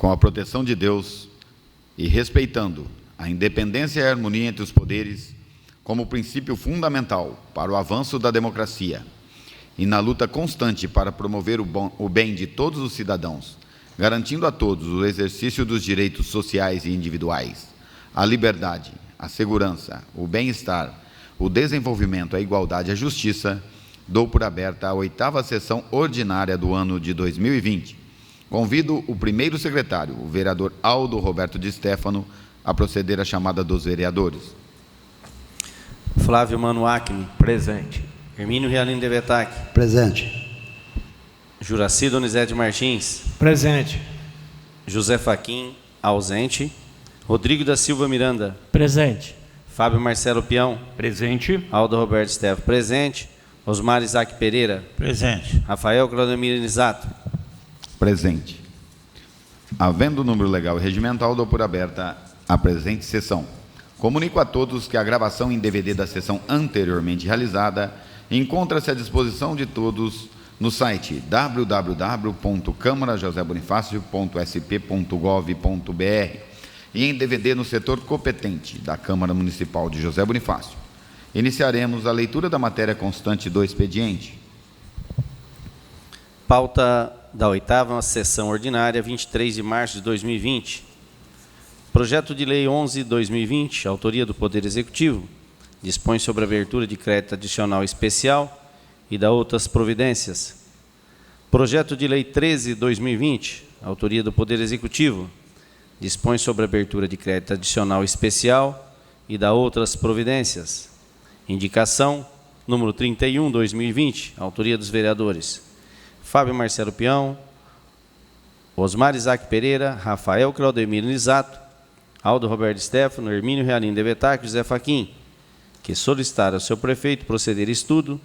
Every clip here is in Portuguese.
com a proteção de Deus e respeitando a independência e a harmonia entre os poderes como princípio fundamental para o avanço da democracia e na luta constante para promover o bem de todos os cidadãos, garantindo a todos o exercício dos direitos sociais e individuais, a liberdade, a segurança, o bem-estar, o desenvolvimento, a igualdade e a justiça, dou por aberta a 8ª sessão ordinária do ano de 2020. Convido o primeiro secretário, o vereador Aldo Roberto de Stefano, a proceder à chamada dos vereadores. Flávio Mano Acme. Presente. Hermínio Realino Devetac. Presente. Juraci Donizete Martins. Presente. José Faquim, ausente. Rodrigo da Silva Miranda. Presente. Fábio Marcelo Peão. Presente. Aldo Roberto Stefano. Presente. Osmar Isaac Pereira. Presente. Rafael Claudemir Nisato. Presente. Havendo o número legal e regimental, dou por aberta a presente sessão. Comunico a todos que a gravação em DVD da sessão anteriormente realizada encontra-se à disposição de todos no site www.câmarajosebonifacio.sp.gov.br e em DVD no setor competente da Câmara Municipal de José Bonifácio. Iniciaremos a leitura da matéria constante do expediente. Pauta da 8ª sessão ordinária, 23 de março de 2020. Projeto de Lei 11/2020, autoria do Poder Executivo, dispõe sobre a abertura de crédito adicional especial e da outras providências. Projeto de Lei 13/2020, autoria do Poder Executivo, dispõe sobre a abertura de crédito adicional especial e da outras providências. Indicação número 31/2020, autoria dos vereadores Fábio Marcelo Peão, Osmar Isaac Pereira, Rafael Claudemir Nisato, Aldo Roberto Stefano, Hermínio Realino Devetac e José Faquim, que solicitaram ao seu prefeito proceder estudo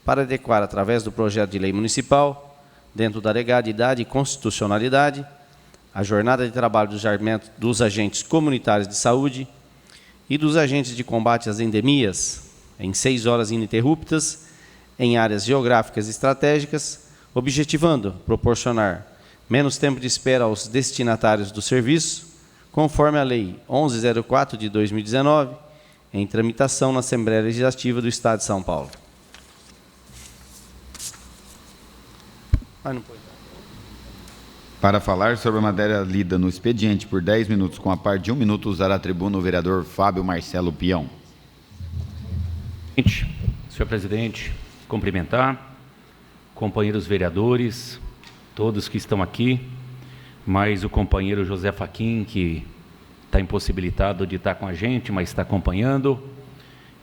para adequar, através do projeto de lei municipal, dentro da legalidade e constitucionalidade, a jornada de trabalho dos agentes comunitários de saúde e dos agentes de combate às endemias, em 6 horas ininterruptas, em áreas geográficas estratégicas, objetivando proporcionar menos tempo de espera aos destinatários do serviço, conforme a Lei 1104 de 2019, em tramitação na Assembleia Legislativa do Estado de São Paulo. Para falar sobre a matéria lida no expediente por 10 minutos, com a parte de 1 minuto, usará a tribuna o vereador Fábio Marcelo Peão. Senhor presidente, cumprimentar, companheiros vereadores, todos que estão aqui, mais o companheiro José Faquim, que está impossibilitado de estar com a gente, mas está acompanhando,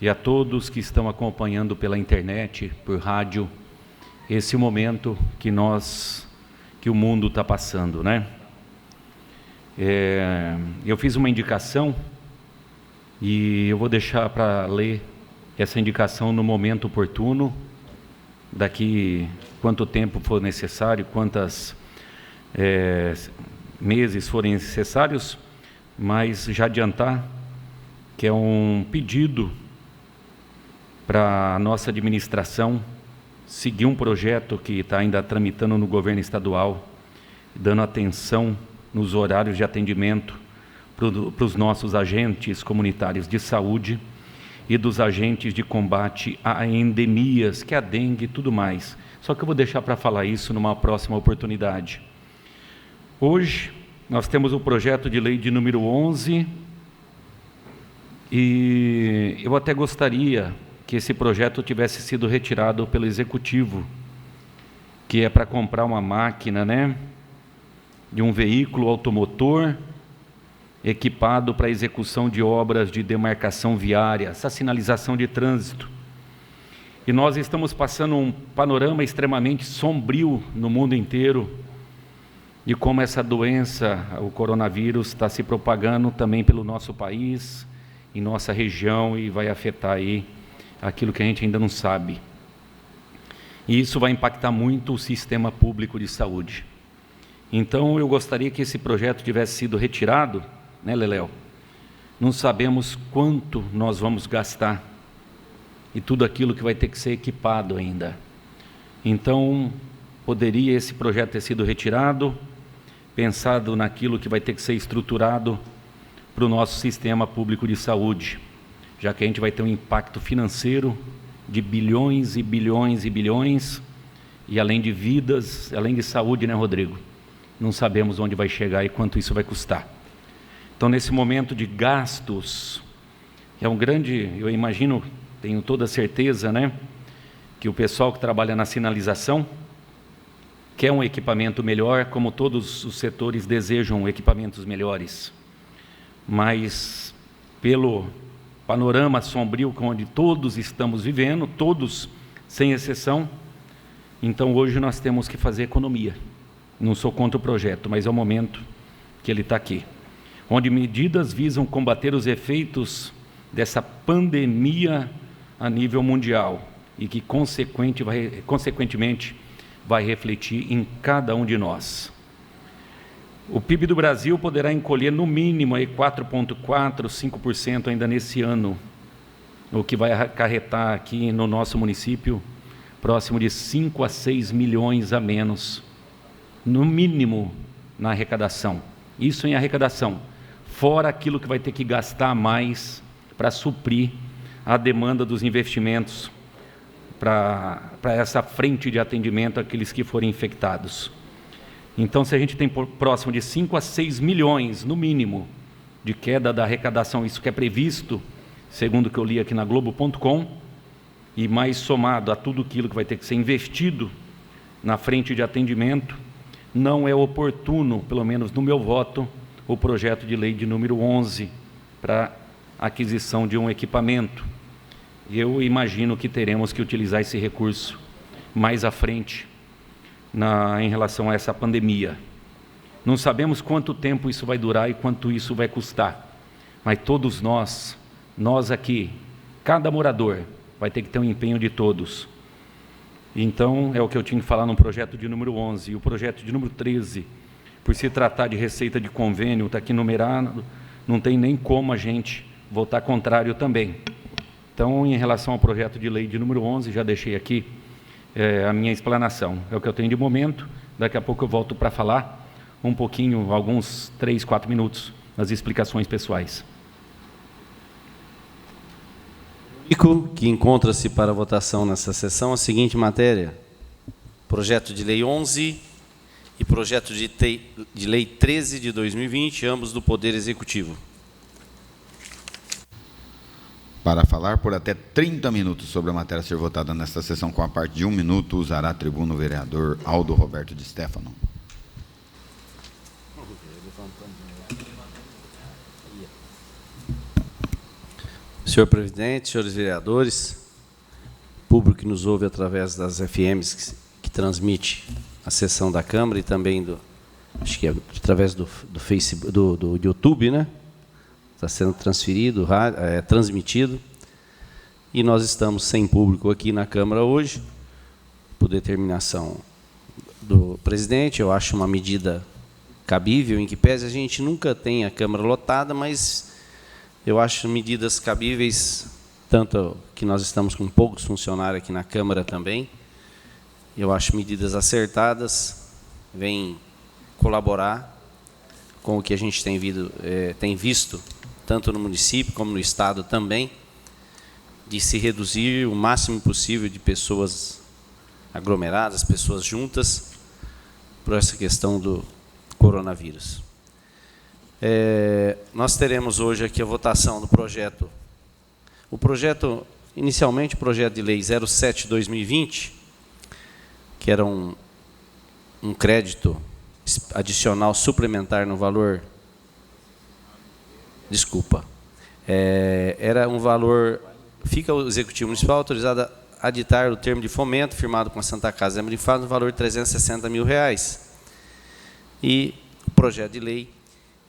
e a todos que estão acompanhando pela internet, por rádio, esse momento que o mundo está passando, né? Eu fiz uma indicação e eu vou deixar para ler essa indicação no momento oportuno, daqui quanto tempo for necessário, quantas meses forem necessários, mas já adiantar que é um pedido para a nossa administração seguir um projeto que está ainda tramitando no governo estadual, dando atenção nos horários de atendimento para os nossos agentes comunitários de saúde e dos agentes de combate a endemias, que é a dengue e tudo mais. Só que eu vou deixar para falar isso numa próxima oportunidade. Hoje, nós temos o projeto de lei de número 11, e eu até gostaria que esse projeto tivesse sido retirado pelo Executivo, que é para comprar uma máquina, né, de um veículo automotor equipado para execução de obras de demarcação viária, essa sinalização de trânsito. E nós estamos passando um panorama extremamente sombrio no mundo inteiro, de como essa doença, o coronavírus, está se propagando também pelo nosso país, em nossa região, e vai afetar aí aquilo que a gente ainda não sabe. E isso vai impactar muito o sistema público de saúde. Então, eu gostaria que esse projeto tivesse sido retirado, né, Leléo? Não sabemos quanto nós vamos gastar e tudo aquilo que vai ter que ser equipado ainda. Então, poderia esse projeto ter sido retirado, pensado naquilo que vai ter que ser estruturado para o nosso sistema público de saúde, já que a gente vai ter um impacto financeiro de bilhões e bilhões e bilhões, e além de vidas, além de saúde, né, Rodrigo? Não sabemos onde vai chegar e quanto isso vai custar. Então, nesse momento de gastos, é um grande, eu imagino, tenho toda certeza, né, que o pessoal que trabalha na sinalização quer um equipamento melhor, como todos os setores desejam equipamentos melhores. Mas, pelo panorama sombrio onde todos estamos vivendo, todos, sem exceção, então hoje nós temos que fazer economia. Não sou contra o projeto, mas é o momento que ele está aqui. Onde medidas visam combater os efeitos dessa pandemia a nível mundial e que, consequentemente, vai refletir em cada um de nós. O PIB do Brasil poderá encolher no mínimo 4,4%, 5% ainda nesse ano, o que vai acarretar aqui no nosso município próximo de 5 a 6 milhões a menos, no mínimo, na arrecadação. Isso em arrecadação, fora aquilo que vai ter que gastar a mais para suprir a demanda dos investimentos para essa frente de atendimento àqueles que forem infectados. Então, se a gente tem próximo de 5 a 6 milhões, no mínimo, de queda da arrecadação, isso que é previsto, segundo o que eu li aqui na Globo.com, e mais somado a tudo aquilo que vai ter que ser investido na frente de atendimento, não é oportuno, pelo menos no meu voto, o projeto de lei de número 11 para aquisição de um equipamento. Eu imagino que teremos que utilizar esse recurso mais à frente em relação a essa pandemia. Não sabemos quanto tempo isso vai durar e quanto isso vai custar, mas todos nós aqui, cada morador, vai ter que ter um empenho de todos. Então, é o que eu tinha que falar no projeto de número 11. E o projeto de número 13, por se tratar de receita de convênio, está aqui numerado, não tem nem como a gente votar contrário também. Então, em relação ao projeto de lei de número 11, já deixei aqui a minha explanação. É o que eu tenho de momento. Daqui a pouco eu volto para falar um pouquinho, alguns 3, 4 minutos, nas explicações pessoais. Que encontra-se para votação nessa sessão a seguinte matéria: projeto de lei 11 e projeto de lei 13 de 2020, ambos do Poder Executivo. Para falar por até 30 minutos sobre a matéria a ser votada nesta sessão, com a parte de 1 minuto, usará a tribuna o vereador Aldo Roberto de Stefano. Senhor presidente, senhores vereadores, público que nos ouve através das FMs que transmite a sessão da Câmara e também acho que é através do Facebook, do YouTube, né? Está sendo transferido, transmitido, e nós estamos sem público aqui na Câmara hoje, por determinação do presidente. Eu acho uma medida cabível, em que pese a gente nunca tem a Câmara lotada, mas eu acho medidas cabíveis, tanto que nós estamos com poucos funcionários aqui na Câmara também. Eu acho medidas acertadas, vêm colaborar com o que a gente tem visto, tanto no município como no Estado também, de se reduzir o máximo possível de pessoas aglomeradas, pessoas juntas, por essa questão do coronavírus. Nós teremos hoje aqui a votação do projeto. Inicialmente, o projeto de lei 07/2020, que era um crédito adicional suplementar no valor... era um valor... Fica o Executivo Municipal autorizado a ditar o termo de fomento firmado com a Santa Casa de Fado no valor de R$ 360 mil. E o projeto de lei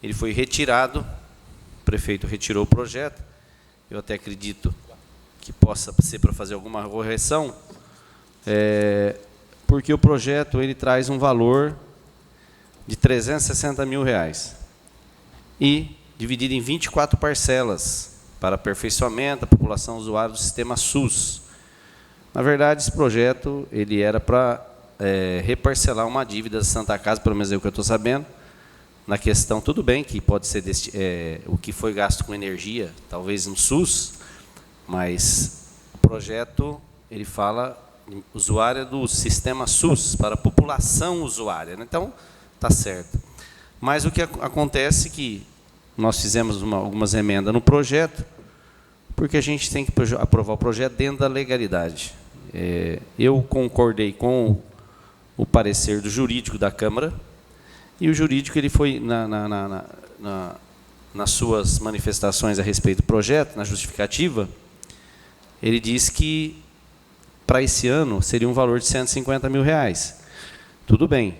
ele foi retirado, o prefeito retirou o projeto. Eu até acredito que possa ser para fazer alguma correção, porque o projeto ele traz um valor de R$ 360 mil e dividido em 24 parcelas para aperfeiçoamento da população usuária do sistema SUS. Na verdade, esse projeto ele era para reparcelar uma dívida da Santa Casa, pelo menos é o que eu estou sabendo, na questão, tudo bem que pode ser o que foi gasto com energia, talvez no SUS, mas o projeto, ele fala usuária do sistema SUS, para a população usuária, né? Então, está certo. Mas o que acontece é que nós fizemos algumas emendas no projeto, porque a gente tem que aprovar o projeto dentro da legalidade. Eu concordei com o parecer do jurídico da Câmara, e o jurídico ele foi, nas suas manifestações a respeito do projeto, na justificativa, ele diz que, para esse ano, seria um valor de R$150 mil. Tudo bem,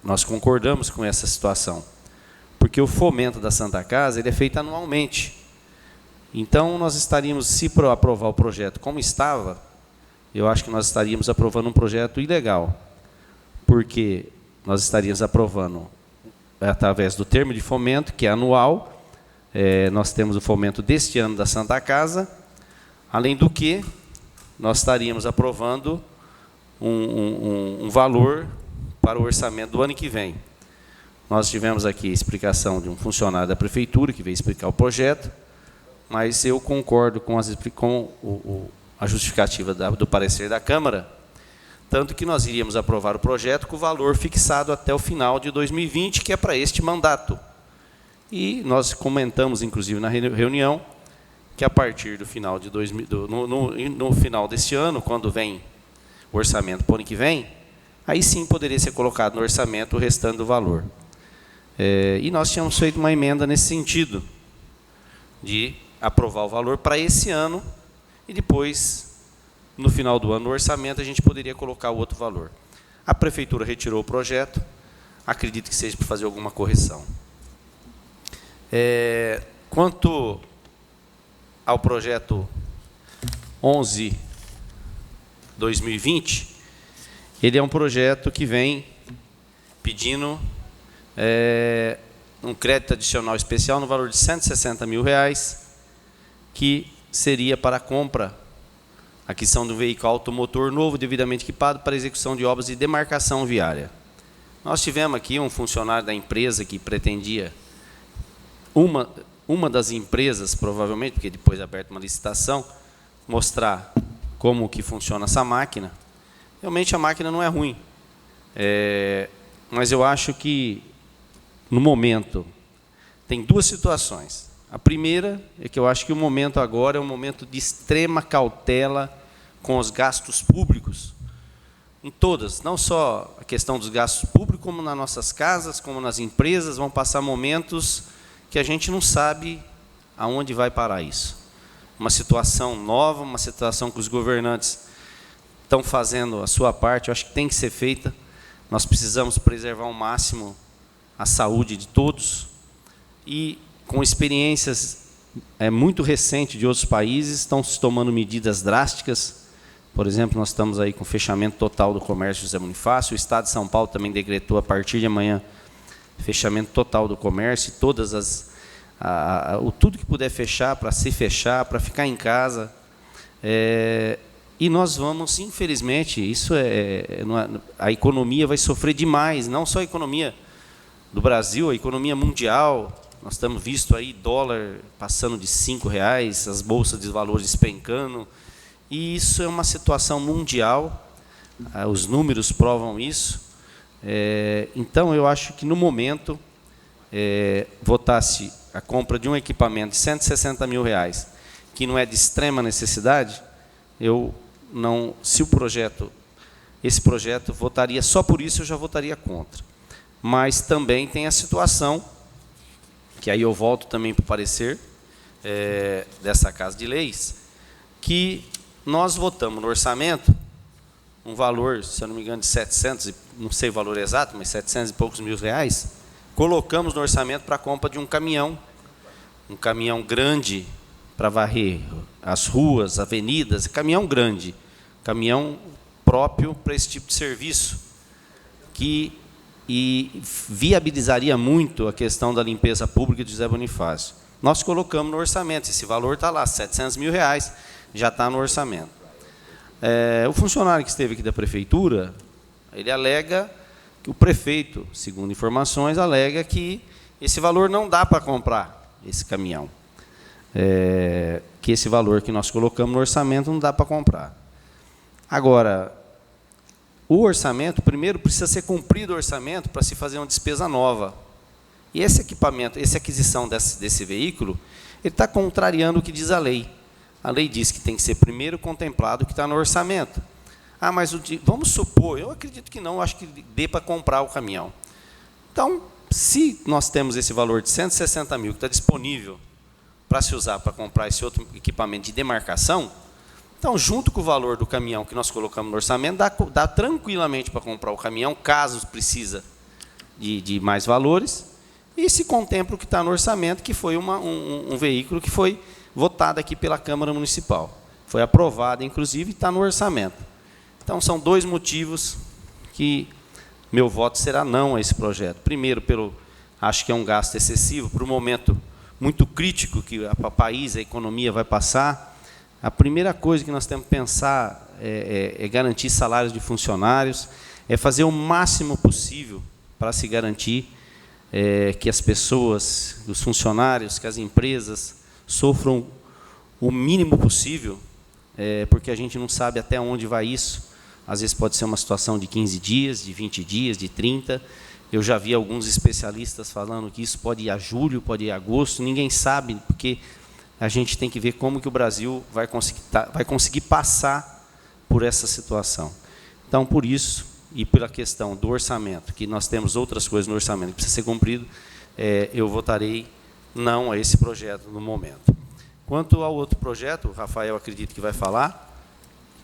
nós concordamos com essa situação, porque o fomento da Santa Casa ele é feito anualmente. Então, nós estaríamos, se aprovar o projeto como estava, eu acho que nós estaríamos aprovando um projeto ilegal, porque nós estaríamos aprovando através do termo de fomento, que é anual. Nós temos o fomento deste ano da Santa Casa, além do que nós estaríamos aprovando um valor para o orçamento do ano que vem. Nós tivemos aqui a explicação de um funcionário da Prefeitura, que veio explicar o projeto, mas eu concordo com a justificativa do parecer da Câmara, tanto que nós iríamos aprovar o projeto com o valor fixado até o final de 2020, que é para este mandato. E nós comentamos, inclusive, na reunião, que a partir do final de no final deste ano, quando vem o orçamento para o ano que vem, aí sim poderia ser colocado no orçamento o restante do valor. E nós tínhamos feito uma emenda nesse sentido, de aprovar o valor para esse ano, e depois, no final do ano, no orçamento, a gente poderia colocar o outro valor. A Prefeitura retirou o projeto, acredito que seja para fazer alguma correção. Quanto ao projeto 11/2020, ele é um projeto que vem pedindo um crédito adicional especial no valor de R$160 mil, que seria para a compra, aquisição de um veículo automotor novo, devidamente equipado, para execução de obras de demarcação viária. Nós tivemos aqui um funcionário da empresa que pretendia, uma das empresas, provavelmente, porque depois é aberta uma licitação, mostrar como que funciona essa máquina. Realmente a máquina não é ruim, mas eu acho que, no momento, tem duas situações. A primeira é que eu acho que o momento agora é um momento de extrema cautela com os gastos públicos, em todas, não só a questão dos gastos públicos, como nas nossas casas, como nas empresas, vão passar momentos que a gente não sabe aonde vai parar isso. Uma situação nova, uma situação que os governantes estão fazendo a sua parte, eu acho que tem que ser feita. Nós precisamos preservar ao máximo a saúde de todos, e com experiências muito recentes de outros países, estão se tomando medidas drásticas. Por exemplo, nós estamos aí com o fechamento total do comércio José Bonifácio, o Estado de São Paulo também decretou, a partir de amanhã, fechamento total do comércio, tudo que puder fechar, para se fechar, para ficar em casa. E nós vamos, infelizmente, a economia vai sofrer demais, não só a economia do Brasil, a economia mundial. Nós estamos visto aí dólar passando de R$5, as bolsas de valores despencando, e isso é uma situação mundial, os números provam isso. Então, eu acho que, no momento, votasse a compra de um equipamento de R$160 mil, que não é de extrema necessidade, eu não, se esse projeto votaria só por isso, eu já votaria contra. Mas também tem a situação, que aí eu volto também para o parecer dessa Casa de Leis, que nós votamos no orçamento um valor, se eu não me engano, de 700, não sei o valor exato, mas 700 e poucos mil reais, colocamos no orçamento para a compra de um caminhão grande para varrer as ruas, avenidas, caminhão grande, caminhão próprio para esse tipo de serviço, e viabilizaria muito a questão da limpeza pública de José Bonifácio. Nós colocamos no orçamento, esse valor está lá, R$700 mil, já está no orçamento. O funcionário que esteve aqui da Prefeitura, ele alega O prefeito, segundo informações, alega que esse valor não dá para comprar esse caminhão. Que esse valor que nós colocamos no orçamento não dá para comprar. Agora, o orçamento, primeiro, precisa ser cumprido o orçamento para se fazer uma despesa nova. E esse equipamento, essa aquisição desse veículo, ele está contrariando o que diz a lei. A lei diz que tem que ser primeiro contemplado o que está no orçamento. Ah, mas vamos supor, eu acredito que não, acho que dê para comprar o caminhão. Então, se nós temos esse valor de 160 mil que está disponível para se usar para comprar esse outro equipamento de demarcação, então, junto com o valor do caminhão que nós colocamos no orçamento, dá tranquilamente para comprar o caminhão, caso precisa de mais valores, e se contempla o que está no orçamento, que foi um veículo que foi votado aqui pela Câmara Municipal. Foi aprovado, inclusive, e está no orçamento. Então, são dois motivos que meu voto será não a esse projeto. Primeiro, acho que é um gasto excessivo, para o momento muito crítico que o país, a economia vai passar. A primeira coisa que nós temos que pensar é garantir salários de funcionários, é fazer o máximo possível para se garantir que as pessoas, os funcionários, que as empresas sofram o mínimo possível, porque a gente não sabe até onde vai isso. Às vezes pode ser uma situação de 15 dias, de 20 dias, de 30. Eu já vi alguns especialistas falando que isso pode ir a julho, pode ir a agosto, ninguém sabe, porque a gente tem que ver como que o Brasil vai conseguir passar por essa situação. Então, por isso, e pela questão do orçamento, que nós temos outras coisas no orçamento que precisa ser cumprido, eu votarei não a esse projeto no momento. Quanto ao outro projeto, o Rafael acredito que vai falar,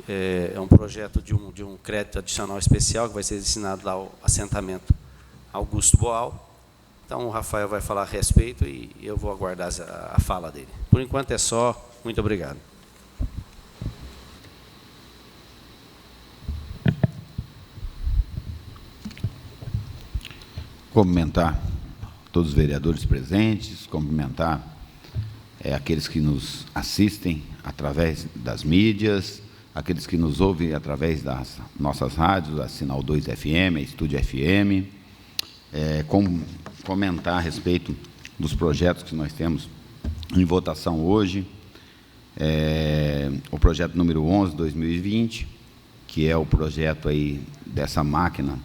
é um projeto de um crédito adicional especial que vai ser destinado lá ao assentamento Augusto Boal. Então, o Rafael vai falar a respeito e eu vou aguardar a fala dele. Por enquanto é só. Muito obrigado. Cumprimentar todos os vereadores presentes, cumprimentar aqueles que nos assistem através das mídias, aqueles que nos ouvem através das nossas rádios, a Sinal 2 FM, a Estúdio FM, comentar a respeito dos projetos que nós temos em votação hoje, o projeto número 11/2020, que é o projeto aí dessa máquina,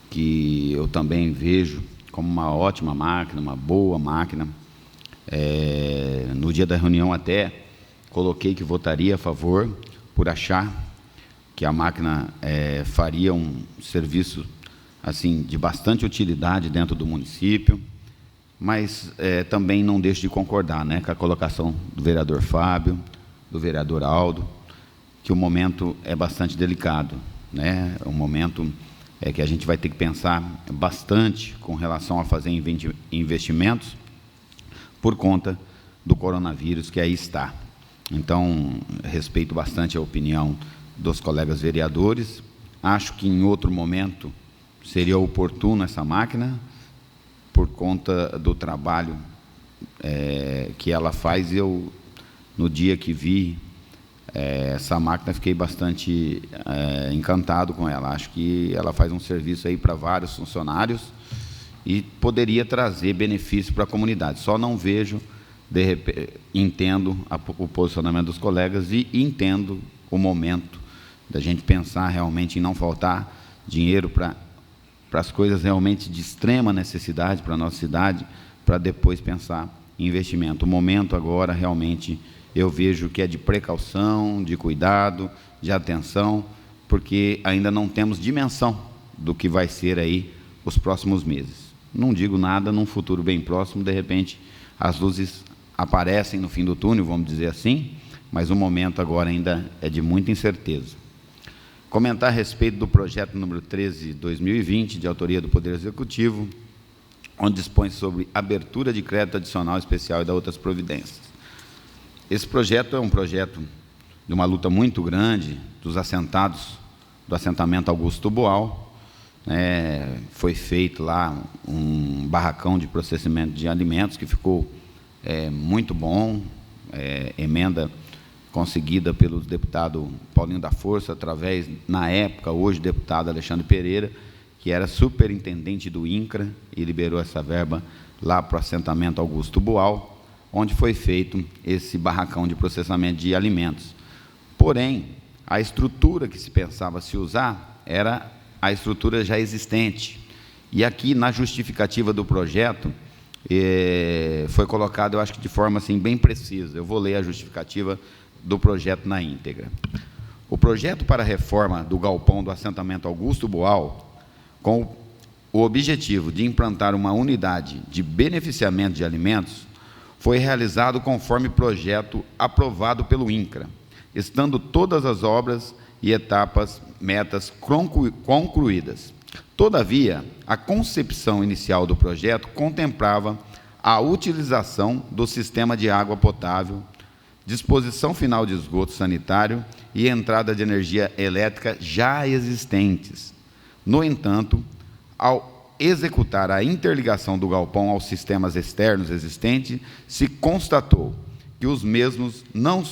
que eu também vejo como uma ótima máquina, uma boa máquina. No dia da reunião até coloquei que votaria a favor, por achar que a máquina faria um serviço assim de bastante utilidade dentro do município, mas também não deixo de concordar, com a colocação do vereador Fábio, do vereador Aldo, que o momento é bastante delicado, é um momento que a gente vai ter que pensar bastante com relação a fazer investimentos por conta do coronavírus que aí está. Então, respeito bastante a opinião dos colegas vereadores. Acho que em outro momento seria oportuno essa máquina, por conta do trabalho que ela faz. Eu, no dia que vi essa máquina, fiquei bastante encantado com ela. Acho que ela faz um serviço aí para vários funcionários e poderia trazer benefício para a comunidade. Só não vejo, entendo o posicionamento dos colegas e entendo o momento da gente pensar realmente em não faltar dinheiro para as coisas realmente de extrema necessidade para a nossa cidade, para depois pensar em investimento. O momento agora realmente eu vejo que é de precaução, de cuidado, de atenção, porque ainda não temos dimensão do que vai ser aí os próximos meses. Não digo nada num futuro bem próximo, de repente as luzes aparecem no fim do túnel, vamos dizer assim, mas o momento agora ainda é de muita incerteza. Comentar a respeito do projeto número 13/2020, de autoria do Poder Executivo, onde dispõe sobre abertura de crédito adicional especial e da outras providências. Esse projeto é um projeto de uma luta muito grande dos assentados do assentamento Augusto Boal. Foi feito lá um barracão de processamento de alimentos que ficou muito bom, emenda conseguida pelo deputado Paulinho da Força, através, na época, hoje deputado Alexandre Pereira, que era superintendente do INCRA, e liberou essa verba lá para o assentamento Augusto Boal, onde foi feito esse barracão de processamento de alimentos. Porém, a estrutura que se pensava se usar era a estrutura já existente. E aqui, na justificativa do projeto, foi colocado, eu acho que de forma assim, bem precisa. Eu vou ler a justificativa do projeto na íntegra. O projeto para a reforma do galpão do assentamento Augusto Boal, com o objetivo de implantar uma unidade de beneficiamento de alimentos, foi realizado conforme projeto aprovado pelo INCRA, estando todas as obras e etapas, metas concluídas. Todavia, a concepção inicial do projeto contemplava a utilização do sistema de água potável, disposição final de esgoto sanitário e entrada de energia elétrica já existentes. No entanto, ao executar a interligação do galpão aos sistemas externos existentes, se constatou que os mesmos não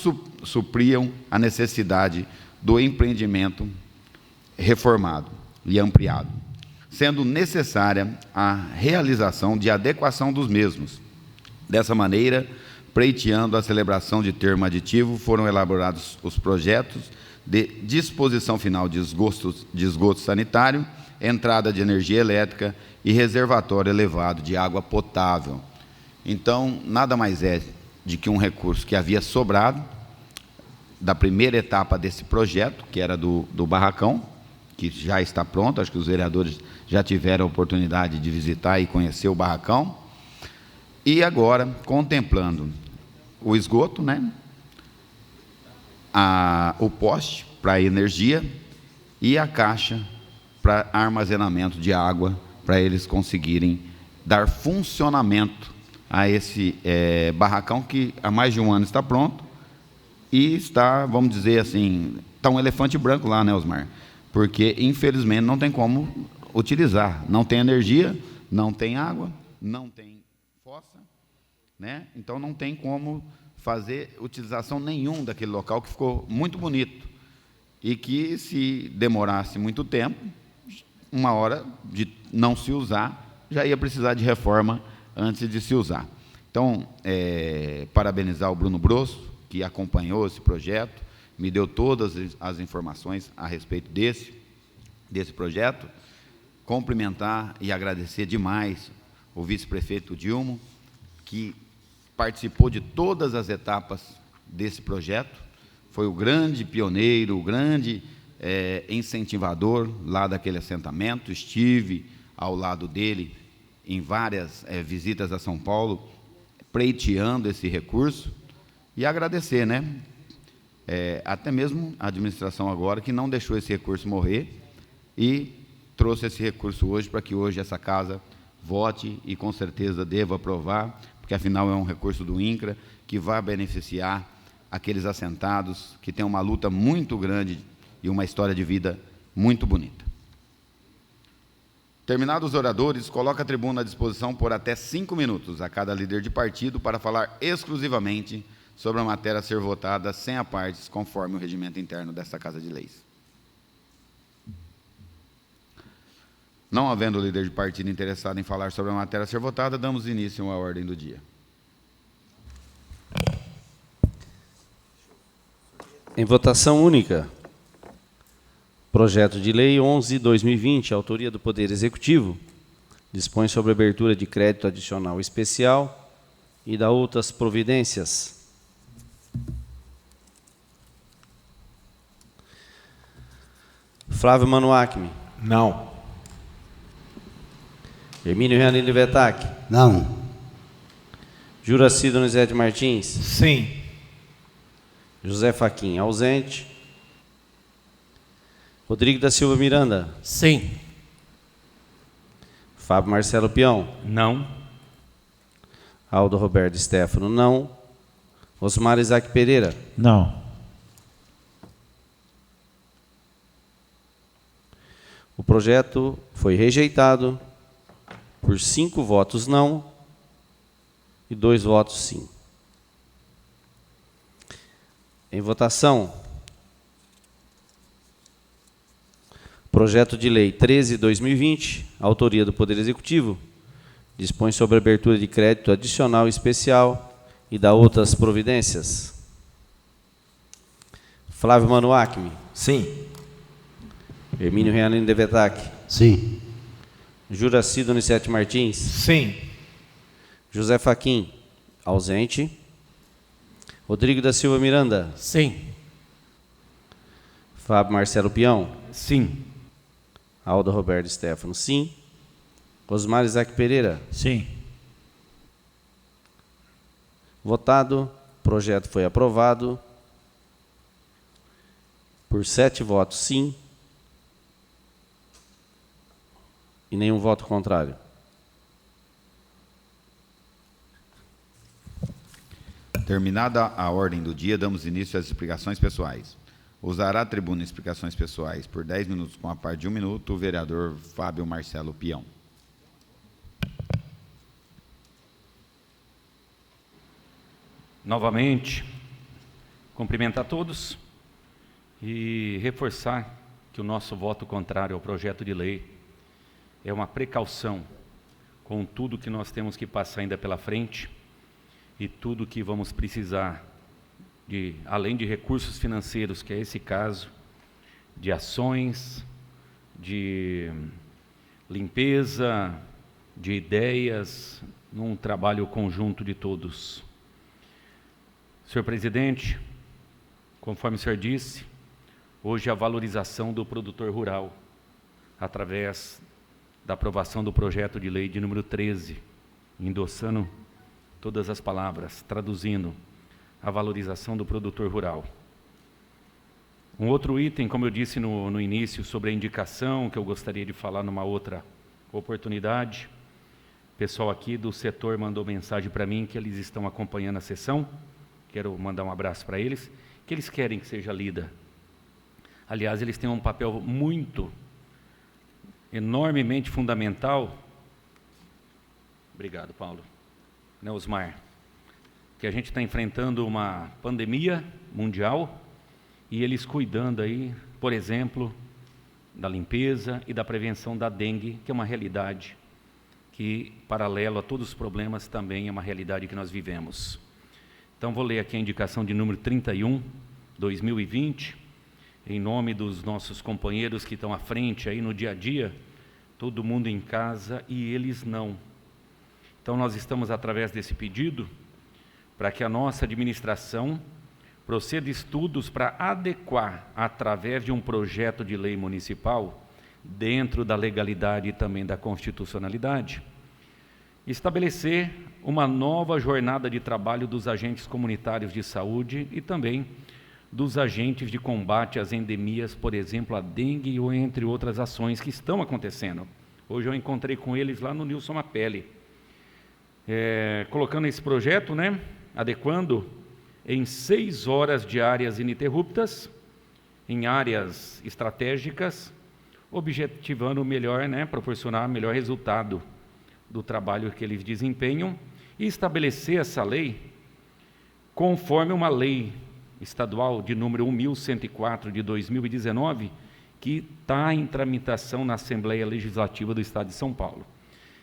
supriam a necessidade do empreendimento reformado e ampliado, sendo necessária a realização de adequação dos mesmos. Dessa maneira, pleiteando a celebração de termo aditivo, foram elaborados os projetos de disposição final de esgoto sanitário, entrada de energia elétrica e reservatório elevado de água potável. Então, nada mais é de que um recurso que havia sobrado da primeira etapa desse projeto, que era do barracão, que já está pronto. Acho que os vereadores já tiveram a oportunidade de visitar e conhecer o barracão. E agora, contemplando o esgoto, né, o poste para energia e a caixa para armazenamento de água, para eles conseguirem dar funcionamento a esse barracão que há mais de um ano está pronto e está, vamos dizer assim, está um elefante branco lá, né, Osmar? Porque, infelizmente, não tem como utilizar. Não tem energia, não tem água, não tem fossa, né? Então, não tem como fazer utilização nenhuma daquele local, que ficou muito bonito. E que, se demorasse muito tempo, uma hora de não se usar, já ia precisar de reforma antes de se usar. Então, parabenizar o Bruno Brosso, que acompanhou esse projeto, me deu todas as informações a respeito desse projeto. Cumprimentar e agradecer demais o vice-prefeito Dilmo, que participou de todas as etapas desse projeto, foi o grande pioneiro, o grande incentivador lá daquele assentamento. Estive ao lado dele em várias visitas a São Paulo, pleiteando esse recurso, e agradecer, né? Até mesmo a administração agora, que não deixou esse recurso morrer e trouxe esse recurso hoje, para que hoje essa casa vote e com certeza deva aprovar, porque afinal é um recurso do INCRA que vai beneficiar aqueles assentados que têm uma luta muito grande e uma história de vida muito bonita. Terminados os oradores, coloca a tribuna à disposição por até 5 minutos a cada líder de partido para falar exclusivamente sobre a matéria a ser votada sem apartes, conforme o regimento interno desta Casa de Leis. Não havendo líder de partido interessado em falar sobre a matéria a ser votada, damos início à ordem do dia. Em votação única, projeto de lei 11/2020, autoria do Poder Executivo, dispõe sobre a abertura de crédito adicional especial e da outras providências. Flávio Manuacmi. Não. Hermínio Renan Livetac. Não. Juraci Donizete Martins. Sim. José Fachin, ausente. Rodrigo da Silva Miranda. Sim. Fábio Marcelo Peão. Não. Aldo Roberto Stefano, não. Osmar Isaac Pereira. Não. O projeto foi rejeitado por 5 votos não e 2 votos sim. Em votação, Projeto de Lei 13/2020, autoria do Poder Executivo, dispõe sobre a abertura de crédito adicional especial e dá outras providências. Flávio Mano Acme. Sim. Hermínio Realino Devetac. Sim. Juraci Donizete Martins. Sim. José Fachin. Ausente. Rodrigo da Silva Miranda. Sim. Fábio Marcelo Peão. Sim. Aldo Roberto Stefano. Sim. Osmar Isaac Pereira. Sim. Votado. Projeto foi aprovado por 7 votos sim e nenhum voto contrário. Terminada a ordem do dia, damos início às explicações pessoais. Usará a tribuna explicações pessoais por 10 minutos, com a parte de 1 minuto, o vereador Fábio Marcelo Peão. Novamente, cumprimentar a todos e reforçar que o nosso voto contrário ao projeto de lei é uma precaução com tudo que nós temos que passar ainda pela frente e tudo que vamos precisar, além de recursos financeiros, que é esse caso, de ações, de limpeza, de ideias, num trabalho conjunto de todos. Senhor presidente, conforme o senhor disse, hoje a valorização do produtor rural, através da aprovação do projeto de lei de número 13, endossando todas as palavras, traduzindo a valorização do produtor rural. Um outro item, como eu disse no início, sobre a indicação, que eu gostaria de falar numa outra oportunidade. O pessoal aqui do setor mandou mensagem para mim que eles estão acompanhando a sessão. Quero mandar um abraço para eles, que eles querem que seja lida. Aliás, eles têm um papel enormemente fundamental. Obrigado, Paulo. Né, Osmar? Que a gente está enfrentando uma pandemia mundial e eles cuidando aí, por exemplo, da limpeza e da prevenção da dengue, que é uma realidade que, paralelo a todos os problemas, também é uma realidade que nós vivemos. Então, vou ler aqui a indicação de número 31, 2020, em nome dos nossos companheiros que estão à frente aí no dia a dia, todo mundo em casa e eles não. Então, nós estamos, através desse pedido, para que a nossa administração proceda estudos para adequar, através de um projeto de lei municipal, dentro da legalidade e também da constitucionalidade, estabelecer uma nova jornada de trabalho dos agentes comunitários de saúde e também dos agentes de combate às endemias, por exemplo, a dengue ou entre outras ações que estão acontecendo. Hoje eu encontrei com eles lá no Nilson Mapelli, colocando esse projeto, né, adequando em 6 horas diárias ininterruptas, em áreas estratégicas, objetivando melhor, né, proporcionar melhor resultado do trabalho que eles desempenham e estabelecer essa lei conforme uma lei estadual de número 1104 de 2019, que está em tramitação na Assembleia Legislativa do Estado de São Paulo.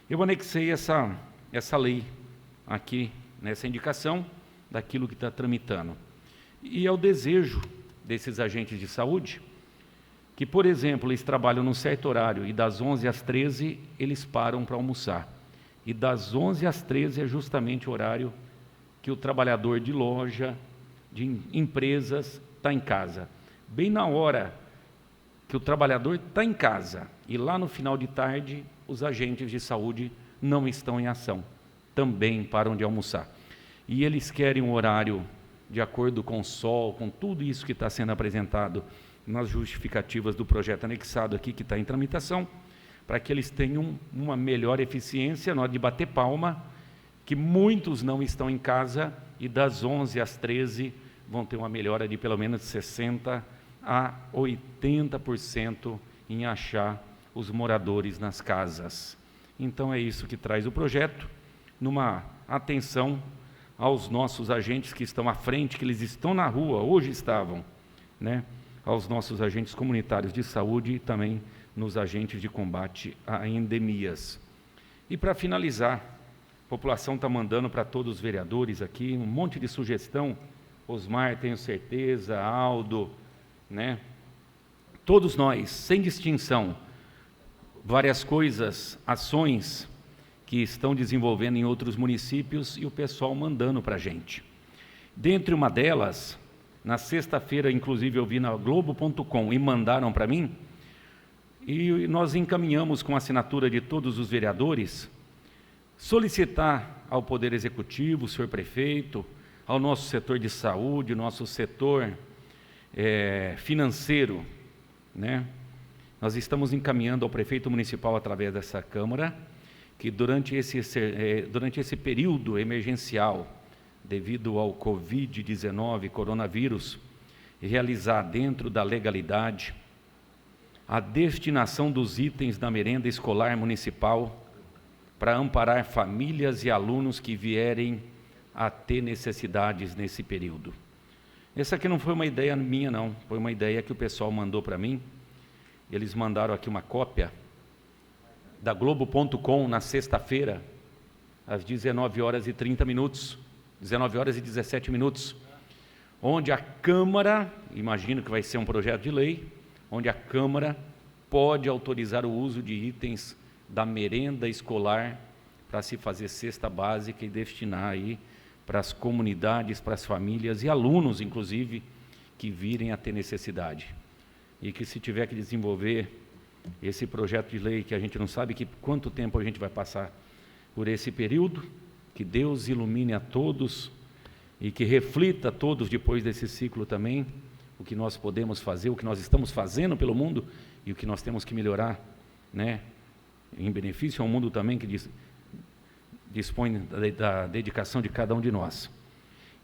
Eu anexei essa lei aqui, nessa indicação, daquilo que está tramitando. E é o desejo desses agentes de saúde, que, por exemplo, eles trabalham num certo horário e das 11 às 13 eles param para almoçar. E das 11 às 13 é justamente o horário que o trabalhador de loja, de empresas, está em casa. Bem na hora que o trabalhador está em casa e lá no final de tarde, os agentes de saúde não estão em ação, também param de almoçar. E eles querem um horário de acordo com o sol, com tudo isso que está sendo apresentado nas justificativas do projeto anexado aqui, que está em tramitação, para que eles tenham uma melhor eficiência na hora de bater palma, que muitos não estão em casa e das 11 às 13 vão ter uma melhora de pelo menos 60% a 80% em achar os moradores nas casas. Então é isso que traz o projeto, numa atenção aos nossos agentes que estão à frente, que eles estão na rua, hoje estavam, né? Aos nossos agentes comunitários de saúde e também nos agentes de combate a endemias. E para finalizar, a população está mandando para todos os vereadores aqui um monte de sugestão. Osmar, tenho certeza, Aldo, né? Todos nós, sem distinção, várias coisas, ações que estão desenvolvendo em outros municípios e o pessoal mandando para a gente. Dentre uma delas, na sexta-feira, inclusive, eu vi na Globo.com e mandaram para mim, e nós encaminhamos com a assinatura de todos os vereadores, solicitar ao Poder Executivo, o senhor prefeito, ao nosso setor de saúde, nosso setor financeiro, né? Nós estamos encaminhando ao prefeito municipal, através dessa Câmara, que durante esse período emergencial, devido ao Covid-19, coronavírus, realizar dentro da legalidade a destinação dos itens da merenda escolar municipal para amparar famílias e alunos que vierem a ter necessidades nesse período. Essa aqui não foi uma ideia minha, não. Foi uma ideia que o pessoal mandou para mim. Eles mandaram aqui uma cópia da Globo.com na sexta-feira, às 19h30, 19h17, onde a Câmara, imagino que vai ser um projeto de lei, onde a Câmara pode autorizar o uso de itens da merenda escolar para se fazer cesta básica e destinar aí para as comunidades, para as famílias e alunos, inclusive, que virem a ter necessidade. E que, se tiver que desenvolver esse projeto de lei, que a gente não sabe quanto tempo a gente vai passar por esse período, que Deus ilumine a todos e que reflita a todos depois desse ciclo também, o que nós podemos fazer, o que nós estamos fazendo pelo mundo e o que nós temos que melhorar, né, em benefício ao mundo também, que dispõe da dedicação de cada um de nós.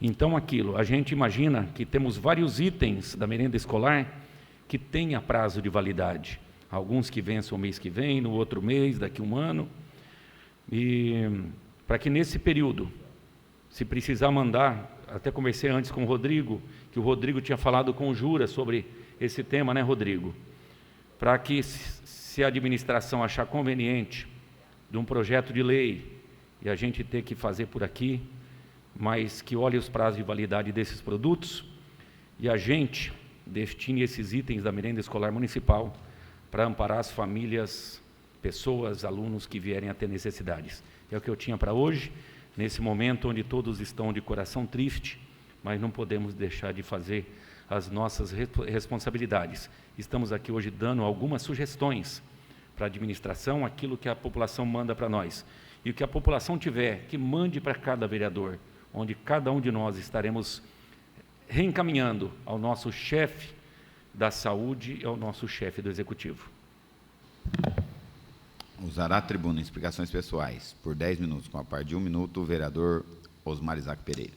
Então, a gente imagina que temos vários itens da merenda escolar que têm a prazo de validade. Alguns que vencem o mês que vem, no outro mês, daqui a um ano. E para que nesse período, se precisar mandar, até conversei antes com o Rodrigo, que o Rodrigo tinha falado com o Jura sobre esse tema, né, Rodrigo? Para que, se a administração achar conveniente de um projeto de lei e a gente ter que fazer por aqui, mas que olhe os prazos de validade desses produtos e a gente destine esses itens da merenda escolar municipal para amparar as famílias, pessoas, alunos que vierem a ter necessidades. É o que eu tinha para hoje, nesse momento onde todos estão de coração triste, mas não podemos deixar de fazer as nossas responsabilidades. Estamos aqui hoje dando algumas sugestões para a administração, aquilo que a população manda para nós. E o que a população tiver, que mande para cada vereador, onde cada um de nós estaremos reencaminhando ao nosso chefe da saúde e ao nosso chefe do executivo. Usará a tribuna em explicações pessoais por 10 minutos, com a parte de 1 minuto, o vereador Osmar Isaac Pereira.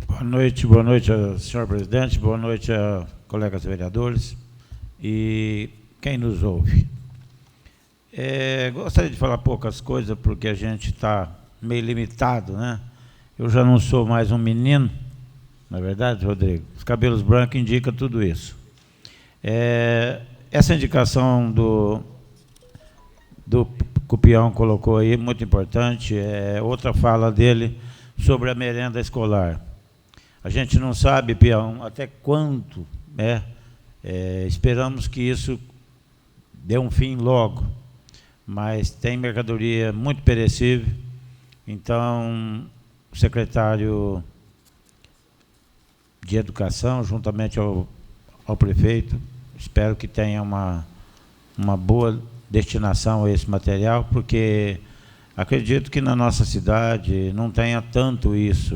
Boa noite, senhor presidente, boa noite a colegas vereadores e quem nos ouve. Gostaria de falar poucas coisas, porque a gente está meio limitado, né? Eu já não sou mais um menino, não é verdade, Rodrigo? Os cabelos brancos indicam tudo isso. Essa indicação do que o Peão colocou aí, muito importante, outra fala dele sobre a merenda escolar. A gente não sabe, Peão, até quanto, esperamos que isso dê um fim logo, mas tem mercadoria muito perecível, então o secretário de Educação, juntamente ao prefeito, espero que tenha uma boa destinação a esse material, porque acredito que na nossa cidade não tenha tanto isso.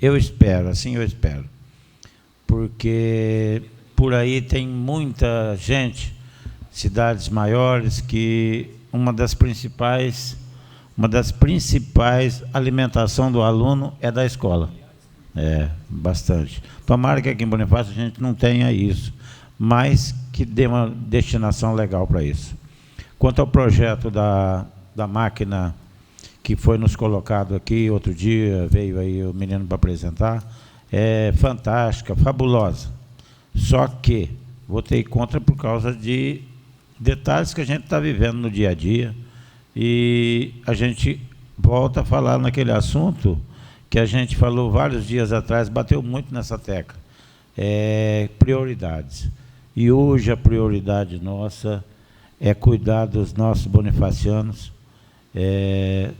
Eu espero, assim eu espero. Porque por aí tem muita gente, cidades maiores, que uma das principais alimentação do aluno é da escola. Bastante. Tomara que aqui em Bonifácio a gente não tenha isso, mas que dê uma destinação legal para isso. Quanto ao projeto da máquina que foi nos colocado aqui, outro dia veio aí o menino para apresentar, é fantástica, fabulosa. Só que Votei contra por causa de detalhes que a gente está vivendo no dia a dia, e a gente volta a falar naquele assunto que a gente falou vários dias atrás, bateu muito nessa tecla, prioridades. E hoje a prioridade nossa é cuidar dos nossos bonifacianos,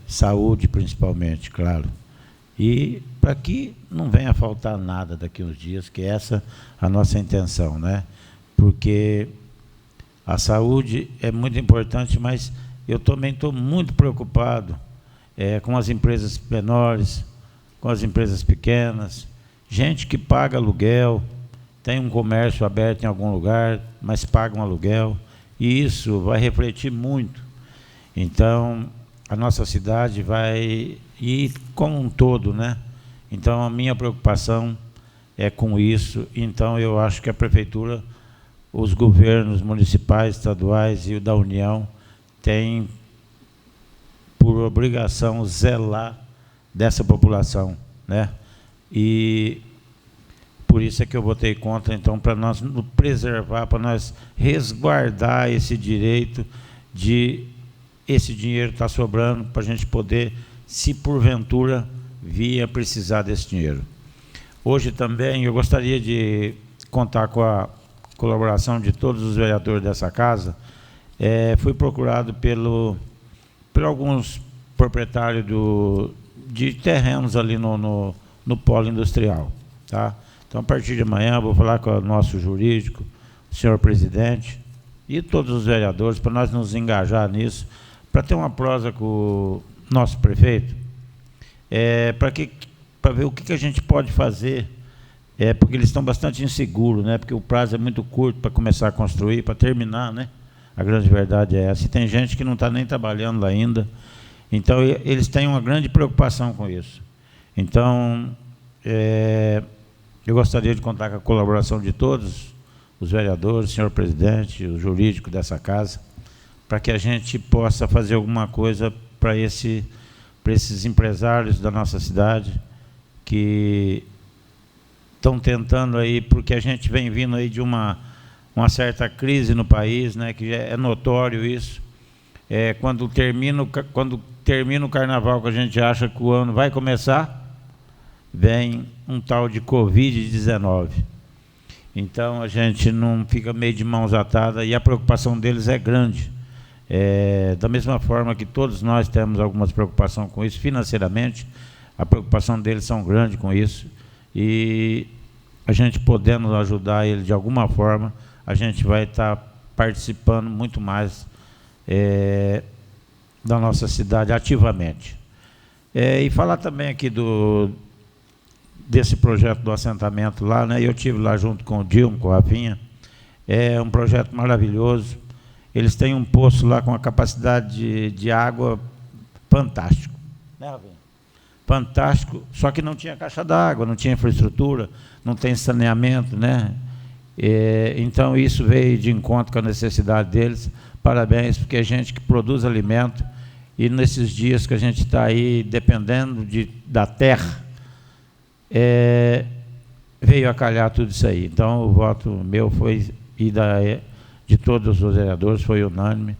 saúde principalmente, claro. E para que não venha a faltar nada daqui a uns dias, que essa é a nossa intenção, né? Porque a saúde é muito importante, mas eu também estou muito preocupado com as empresas menores, com as empresas pequenas, gente que paga aluguel, tem um comércio aberto em algum lugar, mas paga um aluguel, e isso vai refletir muito. Então, a nossa cidade vai ir como um todo, né? Então, a minha preocupação é com isso. Então, eu acho que a Prefeitura, os governos municipais, estaduais e o da União têm por obrigação zelar dessa população, né? E por isso é que eu votei contra, então, para nós preservar, para nós resguardar esse direito de esse dinheiro estar sobrando, para a gente poder, se porventura vir a precisar desse dinheiro. Hoje também eu gostaria de contar com a colaboração de todos os vereadores dessa casa. Fui procurado por alguns proprietários de terrenos ali no polo industrial, tá? Então, a partir de amanhã, eu vou falar com o nosso jurídico, o senhor presidente, e todos os vereadores, para nós nos engajar nisso, para ter uma prosa com o nosso prefeito, para ver o que a gente pode fazer, porque eles estão bastante inseguros, né? Porque o prazo é muito curto para começar a construir, para terminar, né? A grande verdade é essa. E tem gente que não está nem trabalhando lá ainda. Então, eles têm uma grande preocupação com isso. Então, eu gostaria de contar com a colaboração de todos os vereadores, senhor presidente, o jurídico dessa casa, para que a gente possa fazer alguma coisa para esses empresários da nossa cidade que estão tentando aí, porque a gente vem vindo aí de uma certa crise no país, né, que é notório isso. Quando termina o carnaval, que a gente acha que o ano vai começar, vem um tal de Covid-19. Então, a gente não fica meio de mãos atadas, e a preocupação deles é grande. Da mesma forma que todos nós temos algumas preocupações com isso, financeiramente, a preocupação deles são grande com isso, e a gente podendo ajudar ele de alguma forma, a gente vai estar participando muito mais da nossa cidade ativamente. E falar também aqui desse projeto do assentamento lá, né? Eu estive lá junto com o Dilma, com a Rafinha. É um projeto maravilhoso. Eles têm um poço lá com uma capacidade de água fantástico, né, Rafinha? Fantástico, só que não tinha caixa d'água, não tinha infraestrutura, não tem saneamento, né? Então, isso veio de encontro com a necessidade deles. Parabéns, porque é gente que produz alimento, e nesses dias que a gente está aí dependendo da terra, veio a calhar tudo isso aí. Então, o voto meu foi, e de todos os vereadores, foi unânime,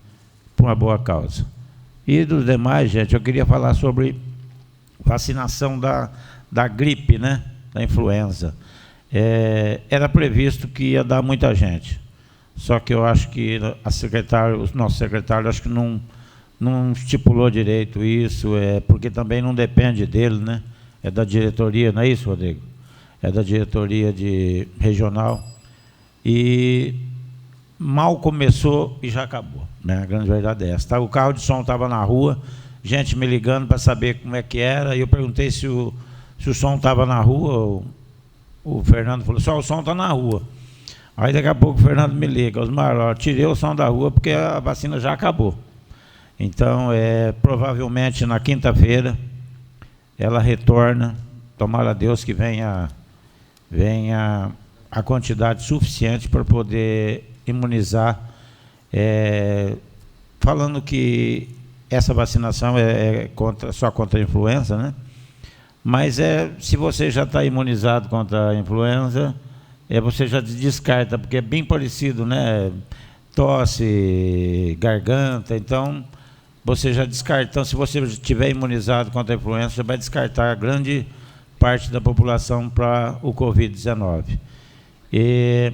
por uma boa causa. E dos demais, gente, eu queria falar sobre vacinação da gripe, né? Da influenza. Era previsto que ia dar muita gente, só que eu acho que o nosso secretário, acho que não estipulou direito isso, porque também não depende dele, né? É da diretoria, não é isso, Rodrigo? É da diretoria regional. E mal começou e já acabou, né? A grande verdade é essa. O carro de som estava na rua, gente me ligando para saber como é que era, e eu perguntei se o som estava na rua. O Fernando falou: só o som está na rua. Aí daqui a pouco o Fernando me liga: Osmar, tirei o som da rua porque a vacina já acabou. Então, provavelmente na quinta-feira ela retorna. Tomara a Deus que venha a quantidade suficiente para poder imunizar. Falando que essa vacinação é só contra a influenza, né? Mas se você já está imunizado contra a influenza, você já descarta, porque é bem parecido, né? Tosse, garganta, então você já descarta. Então, se você estiver imunizado contra a influenza, você vai descartar grande parte da população para o Covid-19. E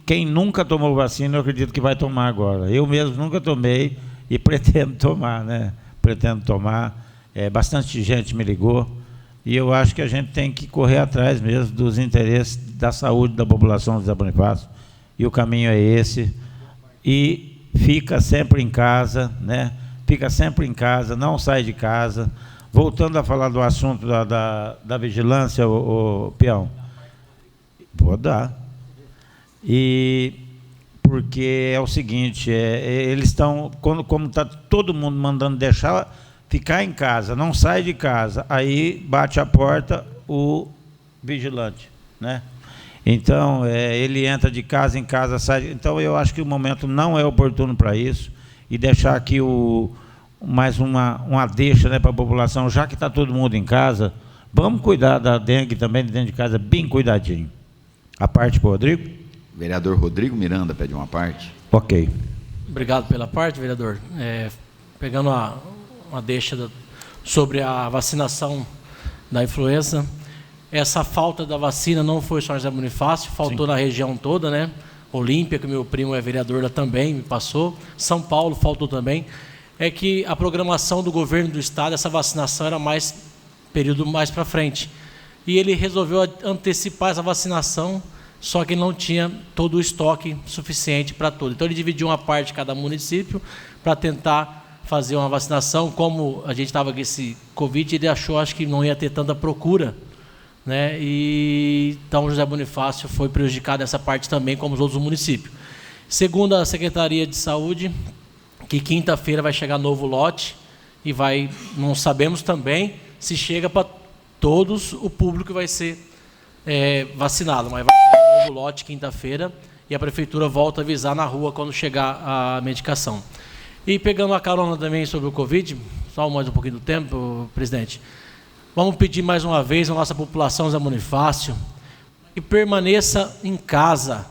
quem nunca tomou vacina, eu acredito que vai tomar agora. Eu mesmo nunca tomei e pretendo tomar, né? Pretendo tomar. Bastante gente me ligou e eu acho que a gente tem que correr atrás mesmo dos interesses da saúde da população do José Bonifácio, e o caminho é esse. E fica sempre em casa, né? Fica sempre em casa, não sai de casa. Voltando a falar do assunto da vigilância, o peão, vou dar. E porque é o seguinte, eles estão, como está todo mundo mandando deixar ficar em casa, não sai de casa, aí bate a porta o vigilante, né? Então, ele entra de casa em casa, sai. Então, eu acho que o momento não é oportuno para isso, e deixar aqui mais uma deixa, né, para a população, já que está todo mundo em casa, vamos cuidar da dengue também dentro de casa, bem cuidadinho. A parte para o Rodrigo? Vereador Rodrigo Miranda pede uma parte. Ok. Obrigado pela parte, vereador. Pegando uma deixa sobre a vacinação da influenza, essa falta da vacina não foi só em José Bonifácio, faltou na região toda, né? Olímpia, que meu primo é vereador lá também, me passou. São Paulo faltou também. É que a programação do governo do estado, essa vacinação era período mais para frente. E ele resolveu antecipar essa vacinação, só que não tinha todo o estoque suficiente para tudo. Então, ele dividiu uma parte de cada município para tentar fazer uma vacinação. Como a gente estava com esse Covid, ele achou, acho que não ia ter tanta procura, né? E então, José Bonifácio foi prejudicado nessa parte também, como os outros municípios. Segundo a Secretaria de Saúde, que quinta-feira vai chegar novo lote e não sabemos também se chega para todos o público que vai ser vacinado, mas vai chegar um novo lote quinta-feira e a prefeitura volta a avisar na rua quando chegar a medicação. E pegando a carona também sobre o Covid, só mais um pouquinho do tempo, presidente, vamos pedir mais uma vez à nossa população José Bonifácio que permaneça em casa,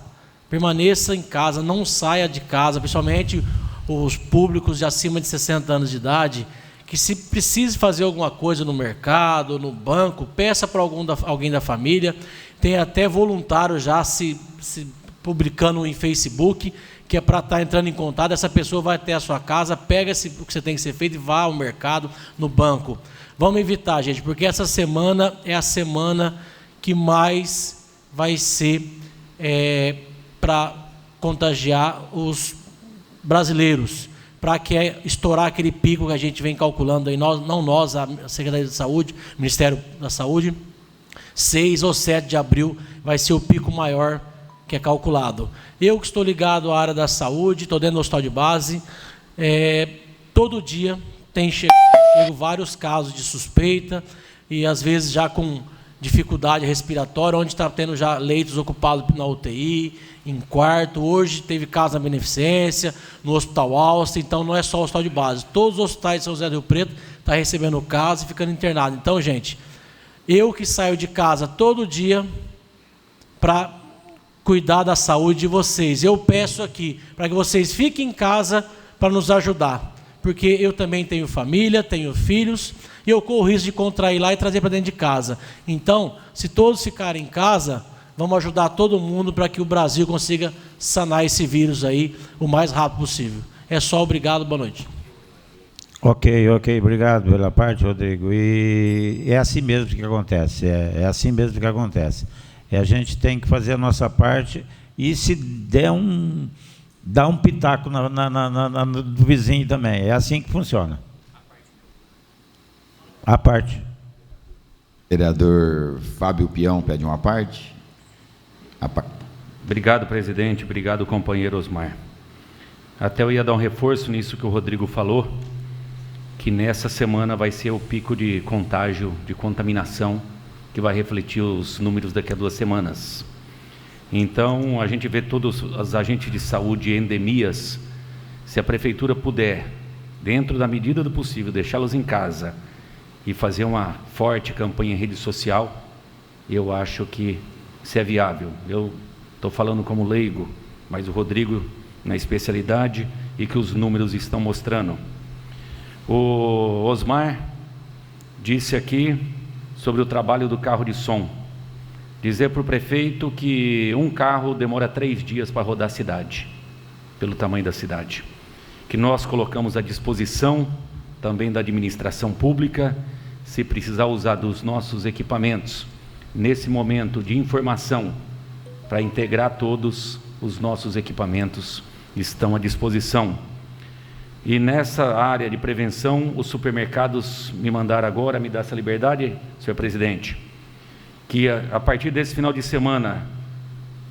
não saia de casa, principalmente os públicos de acima de 60 anos de idade, que se precise fazer alguma coisa no mercado, no banco, peça para alguém da família. Tem até voluntário já se publicando em Facebook, que é para estar entrando em contato. Essa pessoa vai até a sua casa, pega o que você tem que ser feito e vá ao mercado, no banco. Vamos evitar, gente, porque essa semana é a semana que mais vai ser para contagiar os brasileiros, para que estourar aquele pico que a gente vem calculando aí, a Secretaria de Saúde, Ministério da Saúde, 6 ou 7 de abril vai ser o pico maior que é calculado. Eu que estou ligado à área da saúde, estou dentro do hospital de base, todo dia tem chegado vários casos de suspeita, e às vezes já com dificuldade respiratória, onde está tendo já leitos ocupados na UTI, em quarto. Hoje teve caso na Beneficência, no Hospital Alça. Então, não é só o hospital de base. Todos os hospitais de São José do Rio Preto estão recebendo casos e ficando internados. Então, gente, eu que saio de casa todo dia para cuidar da saúde de vocês, eu peço aqui para que vocês fiquem em casa para nos ajudar, porque eu também tenho família, tenho filhos, e eu corro o risco de contrair lá e trazer para dentro de casa. Então, se todos ficarem em casa, vamos ajudar todo mundo para que o Brasil consiga sanar esse vírus aí o mais rápido possível. É só, obrigado, boa noite. Ok, obrigado pela parte, Rodrigo. E é assim mesmo que acontece, é assim mesmo que acontece. A gente tem que fazer a nossa parte, e se der dá um pitaco do vizinho também. É assim que funciona. A parte. Vereador Fábio Peão pede uma parte. Obrigado, presidente. Obrigado, companheiro Osmar. Até eu ia dar um reforço nisso que o Rodrigo falou, que nessa semana vai ser o pico de contágio, de contaminação, que vai refletir os números daqui a 2 semanas. Então, a gente vê todos os agentes de saúde e endemias, se a prefeitura puder, dentro da medida do possível, deixá-los em casa e fazer uma forte campanha em rede social, eu acho que se é viável. Eu estou falando como leigo, mas o Rodrigo na especialidade e que os números estão mostrando. O Osmar disse aqui sobre o trabalho do carro de som. Dizer para o prefeito que um carro demora 3 dias para rodar a cidade, pelo tamanho da cidade. Que nós colocamos à disposição também da administração pública, se precisar usar dos nossos equipamentos, nesse momento de informação, para integrar todos os nossos equipamentos, estão à disposição. E nessa área de prevenção, os supermercados me mandaram agora, me dá essa liberdade, senhor presidente, que a partir desse final de semana,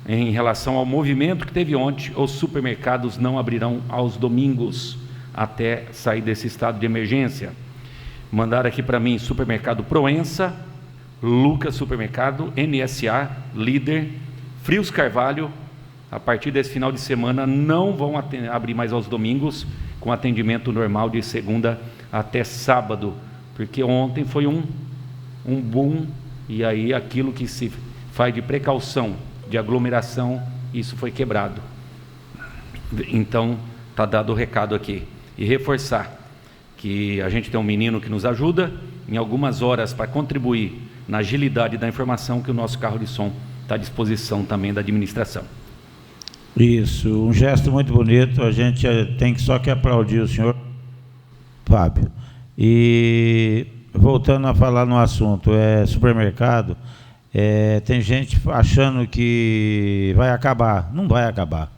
em relação ao movimento que teve ontem, os supermercados não abrirão aos domingos, até sair desse estado de emergência. Mandaram aqui para mim Supermercado Proença, Lucas Supermercado, NSA, Líder, Frios Carvalho, a partir desse final de semana não vão abrir mais aos domingos, com atendimento normal de segunda até sábado, porque ontem foi um boom, e aí aquilo que se faz de precaução, de aglomeração, isso foi quebrado. Então, está dado o recado aqui. E reforçar que a gente tem um menino que nos ajuda em algumas horas para contribuir na agilidade da informação, que o nosso carro de som está à disposição também da administração. Isso, um gesto muito bonito, a gente tem só que aplaudir o senhor, Fábio. E voltando a falar no assunto, supermercado, tem gente achando que vai acabar, não vai acabar.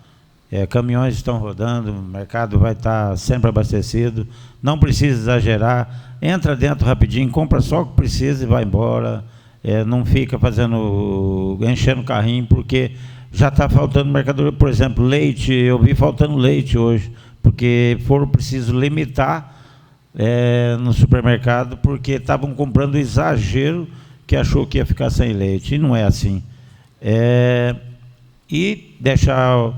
Caminhões estão rodando, o mercado vai estar sempre abastecido, não precisa exagerar, entra dentro rapidinho, compra só o que precisa e vai embora, não fica enchendo o carrinho, porque já está faltando mercadoria. Por exemplo, leite, eu vi faltando leite hoje, porque foram preciso limitar no supermercado, porque estavam comprando exagero, que achou que ia ficar sem leite, e não é assim. E deixar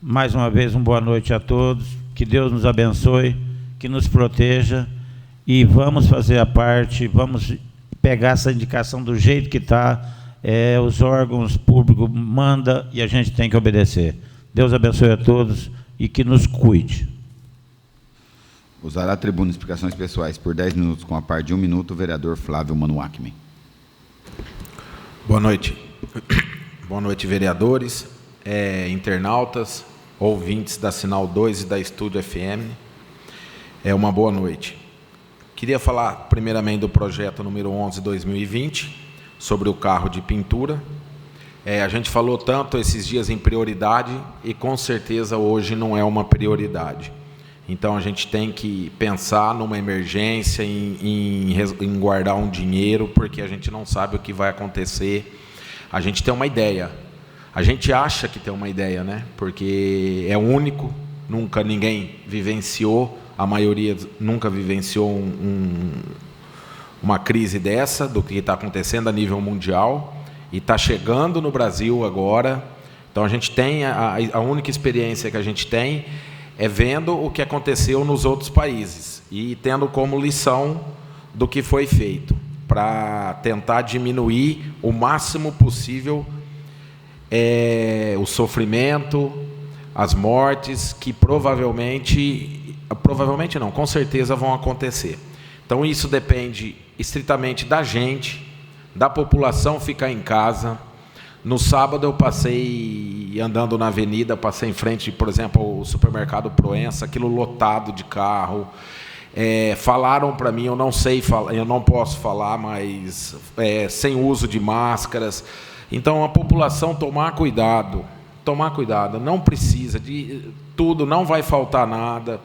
mais uma vez boa noite a todos, que Deus nos abençoe, que nos proteja, e vamos fazer a parte, vamos pegar essa indicação do jeito que está, os órgãos públicos mandam e a gente tem que obedecer. Deus abençoe a todos e que nos cuide. Usará a tribuna explicações pessoais por 10 minutos, com a parte de 1 minuto, o vereador Flávio Manuacmi. Boa noite. Boa noite, vereadores, internautas, ouvintes da Sinal 2 e da Estúdio FM. Uma boa noite. Queria falar primeiramente do projeto número 11/2020, sobre o carro de pintura. A gente falou tanto esses dias em prioridade, e com certeza hoje não é uma prioridade. Então a gente tem que pensar numa emergência, em guardar um dinheiro, porque a gente não sabe o que vai acontecer. A gente tem uma ideia, a gente acha que tem uma ideia, né? Porque é único, nunca ninguém vivenciou, a maioria nunca vivenciou uma crise dessa, do que está acontecendo a nível mundial, e está chegando no Brasil agora. Então a gente tem, a única experiência que a gente tem é vendo o que aconteceu nos outros países, e tendo como lição do que foi feito, para tentar diminuir o máximo possível o sofrimento, as mortes, que provavelmente não, com certeza vão acontecer. Então isso depende estritamente da gente, da população ficar em casa. No sábado eu passei andando na avenida, passei em frente, por exemplo, ao supermercado Proença, aquilo lotado de carro. Falaram para mim, eu não sei falar, eu não posso falar, mas sem uso de máscaras. Então a população tomar cuidado, não precisa de tudo, não vai faltar nada.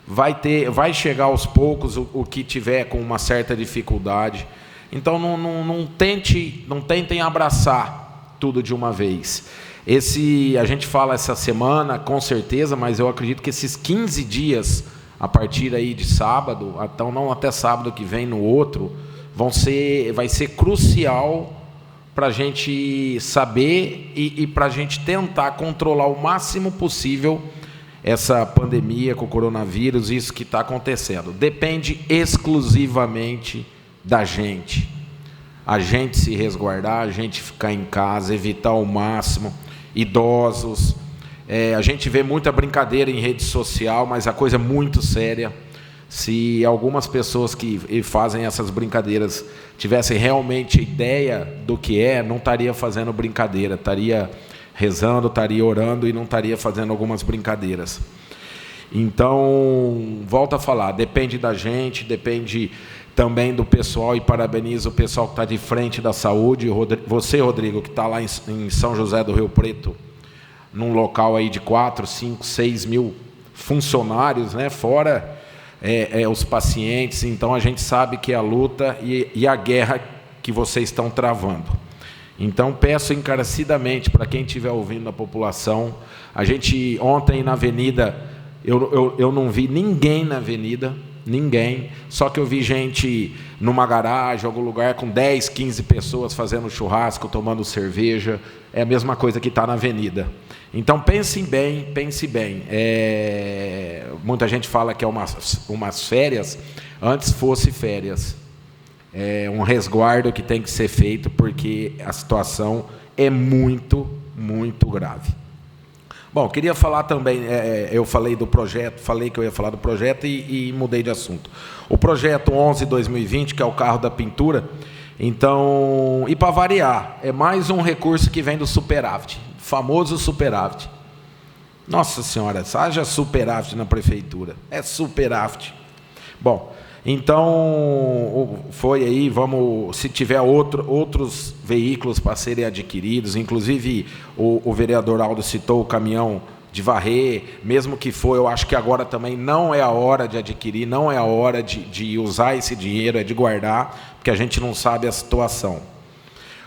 Vai chegar aos poucos o que tiver com uma certa dificuldade. Então não tentem abraçar tudo de uma vez. A gente fala essa semana, com certeza, mas eu acredito que esses 15 dias, a partir aí de sábado, então não até sábado que vem, no outro, vai ser crucial para a gente saber e para a gente tentar controlar o máximo possível essa pandemia com o coronavírus, isso que está acontecendo. Depende exclusivamente da gente. a gente se resguardar, a gente ficar em casa, evitar ao máximo, idosos. A gente vê muita brincadeira em rede social, mas a coisa é muito séria. Se algumas pessoas que fazem essas brincadeiras tivessem realmente ideia do que não estaria fazendo brincadeira, estaria rezando, estaria orando e não estaria fazendo algumas brincadeiras. Então, volto a falar, depende da gente, depende também do pessoal, e parabenizo o pessoal que está de frente da saúde. Você, Rodrigo, que está lá em São José do Rio Preto, num local aí de 4, 5, 6 mil funcionários, né? Fora os pacientes. Então a gente sabe que é a luta e a guerra que vocês estão travando. Então peço encarecidamente para quem estiver ouvindo a população, a gente ontem na avenida, eu não vi ninguém na avenida, ninguém, só que eu vi gente numa garagem, algum lugar com 10, 15 pessoas fazendo churrasco, tomando cerveja. É a mesma coisa que está na avenida. Então pense bem. Muita gente fala que é umas férias, antes fosse férias. É um resguardo que tem que ser feito, porque a situação é muito, muito grave. Bom, queria falar também, eu falei do projeto, falei que eu ia falar do projeto e mudei de assunto. O projeto 11/2020, que é o carro da pintura, então, e para variar, é mais um recurso que vem do superávit, famoso superávit. Nossa Senhora, haja superávit na prefeitura, é superávit. Bom, então, foi aí, se tiver outros veículos para serem adquiridos, inclusive o vereador Aldo citou o caminhão de varrer, mesmo que for, eu acho que agora também não é a hora de adquirir, não é a hora de usar esse dinheiro, é de guardar, porque a gente não sabe a situação.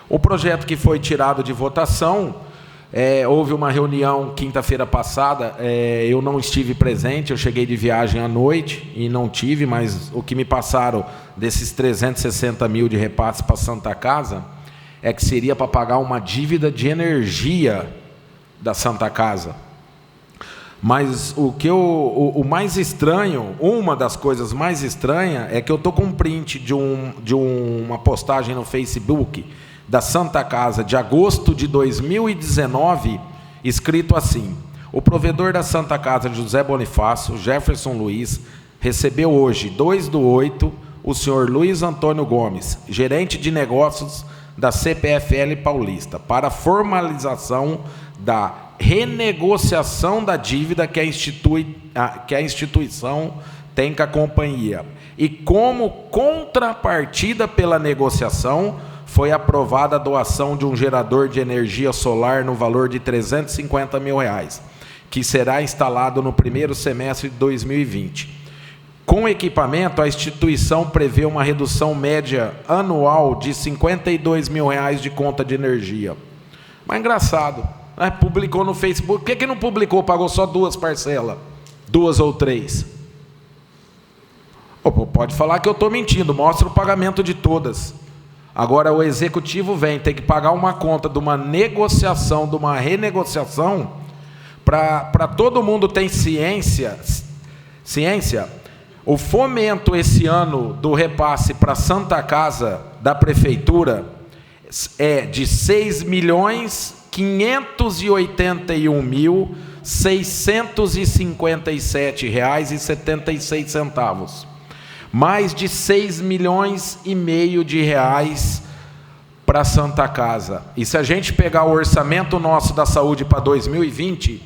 O projeto que foi tirado de votação, houve uma reunião quinta-feira passada, eu não estive presente, eu cheguei de viagem à noite e não tive, mas o que me passaram desses 360 mil de repasse para a Santa Casa é que seria para pagar uma dívida de energia da Santa Casa. Mas o mais estranho, uma das coisas mais estranhas, é que eu estou com um print de uma postagem no Facebook da Santa Casa, de agosto de 2019, escrito assim: o provedor da Santa Casa, José Bonifácio, Jefferson Luiz, recebeu hoje, 2/8, o senhor Luiz Antônio Gomes, gerente de negócios da CPFL Paulista, para formalização da renegociação da dívida que a instituição tem com a companhia. E como contrapartida pela negociação, foi aprovada a doação de um gerador de energia solar no valor de R$350 mil, que será instalado no primeiro semestre de 2020. Com o equipamento, a instituição prevê uma redução média anual de R$52 mil de conta de energia. Mas engraçado, né? Publicou no Facebook. Por que não publicou? Pagou só 2 parcelas, 2 ou 3. Pode falar que eu estou mentindo, mostra o pagamento de todas. Agora o executivo tem que pagar uma conta de uma negociação, de uma renegociação, para todo mundo ter ciência. O fomento esse ano do repasse para a Santa Casa da Prefeitura é de R$6.581.657,76. Mais de 6,5 milhões de reais para a Santa Casa. E se a gente pegar o orçamento nosso da saúde para 2020,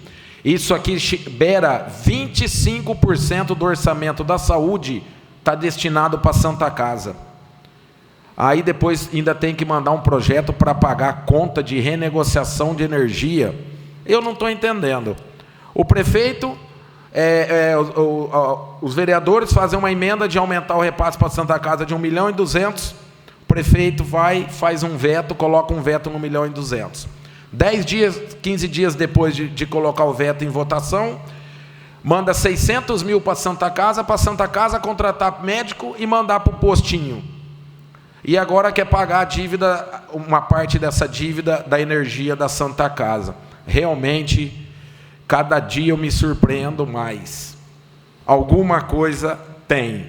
isso aqui beira 25% do orçamento da saúde está destinado para a Santa Casa. Aí depois ainda tem que mandar um projeto para pagar a conta de renegociação de energia. Eu não estou entendendo. O prefeito... os vereadores fazem uma emenda de aumentar o repasse para a Santa Casa de 1.200.000, o prefeito faz um veto, coloca um veto no 1.200.000. 15 dias depois de colocar o veto em votação, manda 600 mil para a Santa Casa contratar médico e mandar para o postinho. E agora quer pagar a dívida, uma parte dessa dívida da energia da Santa Casa. Realmente... cada dia eu me surpreendo mais. Alguma coisa tem.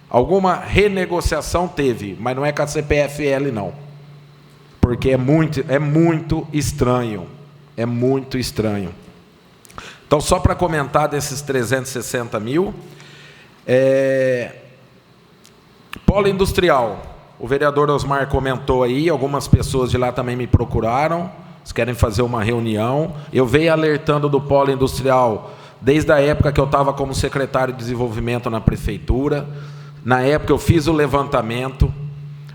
Alguma renegociação teve, mas não é com a CPFL, não. Porque é muito estranho. É muito estranho. Então, só para comentar desses 360 mil, polo industrial, o vereador Osmar comentou aí, algumas pessoas de lá também me procuraram, eles querem fazer uma reunião. Eu venho alertando do polo industrial desde a época que eu estava como secretário de desenvolvimento na prefeitura. Na época eu fiz o levantamento,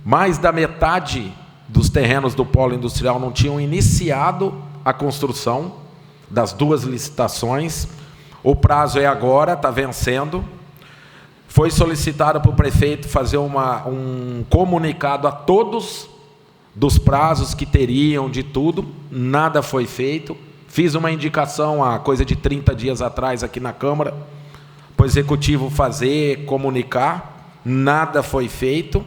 mais da metade dos terrenos do polo industrial não tinham iniciado a construção das 2 licitações. O prazo é agora, está vencendo. Foi solicitado para o prefeito fazer um comunicado a todos dos prazos que teriam, de tudo. Nada foi feito. Fiz uma indicação há coisa de 30 dias atrás aqui na Câmara, para o Executivo fazer, comunicar. Nada foi feito.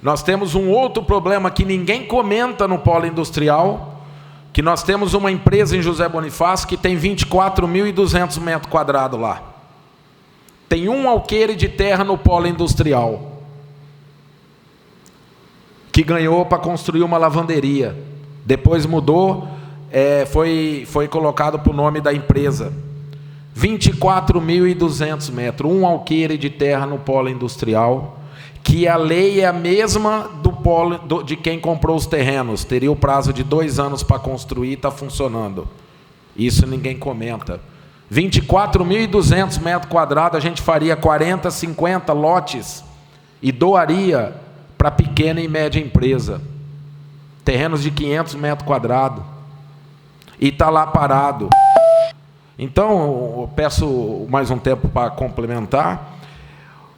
Nós temos um outro problema que ninguém comenta no polo industrial, que nós temos uma empresa em José Bonifácio que tem 24.200 metros quadrados lá. Tem um alqueire de terra no polo industrial, que ganhou para construir uma lavanderia. Depois mudou, foi colocado para o nome da empresa. 24.200 metros, um alqueire de terra no polo industrial, que a lei é a mesma do polo de quem comprou os terrenos. Teria o prazo de 2 anos para construir e está funcionando. Isso ninguém comenta. 24.200 metros quadrados, a gente faria 40, 50 lotes e doaria para pequena e média empresa. Terrenos de 500 metros quadrados. E está lá parado. Então, eu peço mais um tempo para complementar.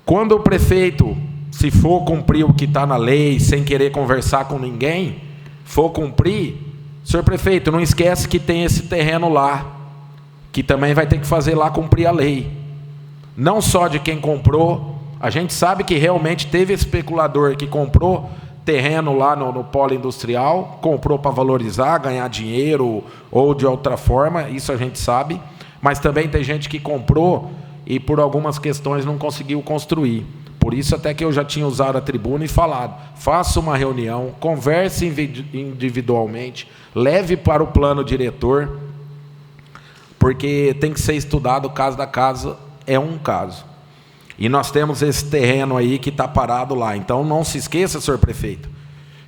Quando o prefeito, se for cumprir o que está na lei, sem querer conversar com ninguém, for cumprir, senhor prefeito, não esquece que tem esse terreno lá, que também vai ter que fazer lá cumprir a lei. Não só de quem comprou, a gente sabe que realmente teve especulador que comprou terreno lá no polo industrial, comprou para valorizar, ganhar dinheiro ou de outra forma, isso a gente sabe, mas também tem gente que comprou e por algumas questões não conseguiu construir. Por isso até que eu já tinha usado a tribuna e falado, faça uma reunião, converse individualmente, leve para o plano diretor, porque tem que ser estudado caso da casa, é um caso. E nós temos esse terreno aí que está parado lá. Então não se esqueça, senhor prefeito,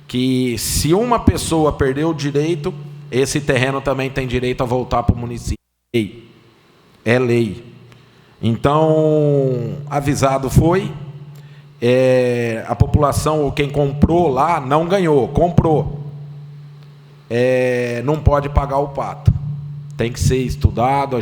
que se uma pessoa perdeu o direito, esse terreno também tem direito a voltar para o município. É lei. Então, avisado foi, a população, ou quem comprou lá, não ganhou, comprou. Não pode pagar o pato. Tem que ser estudado.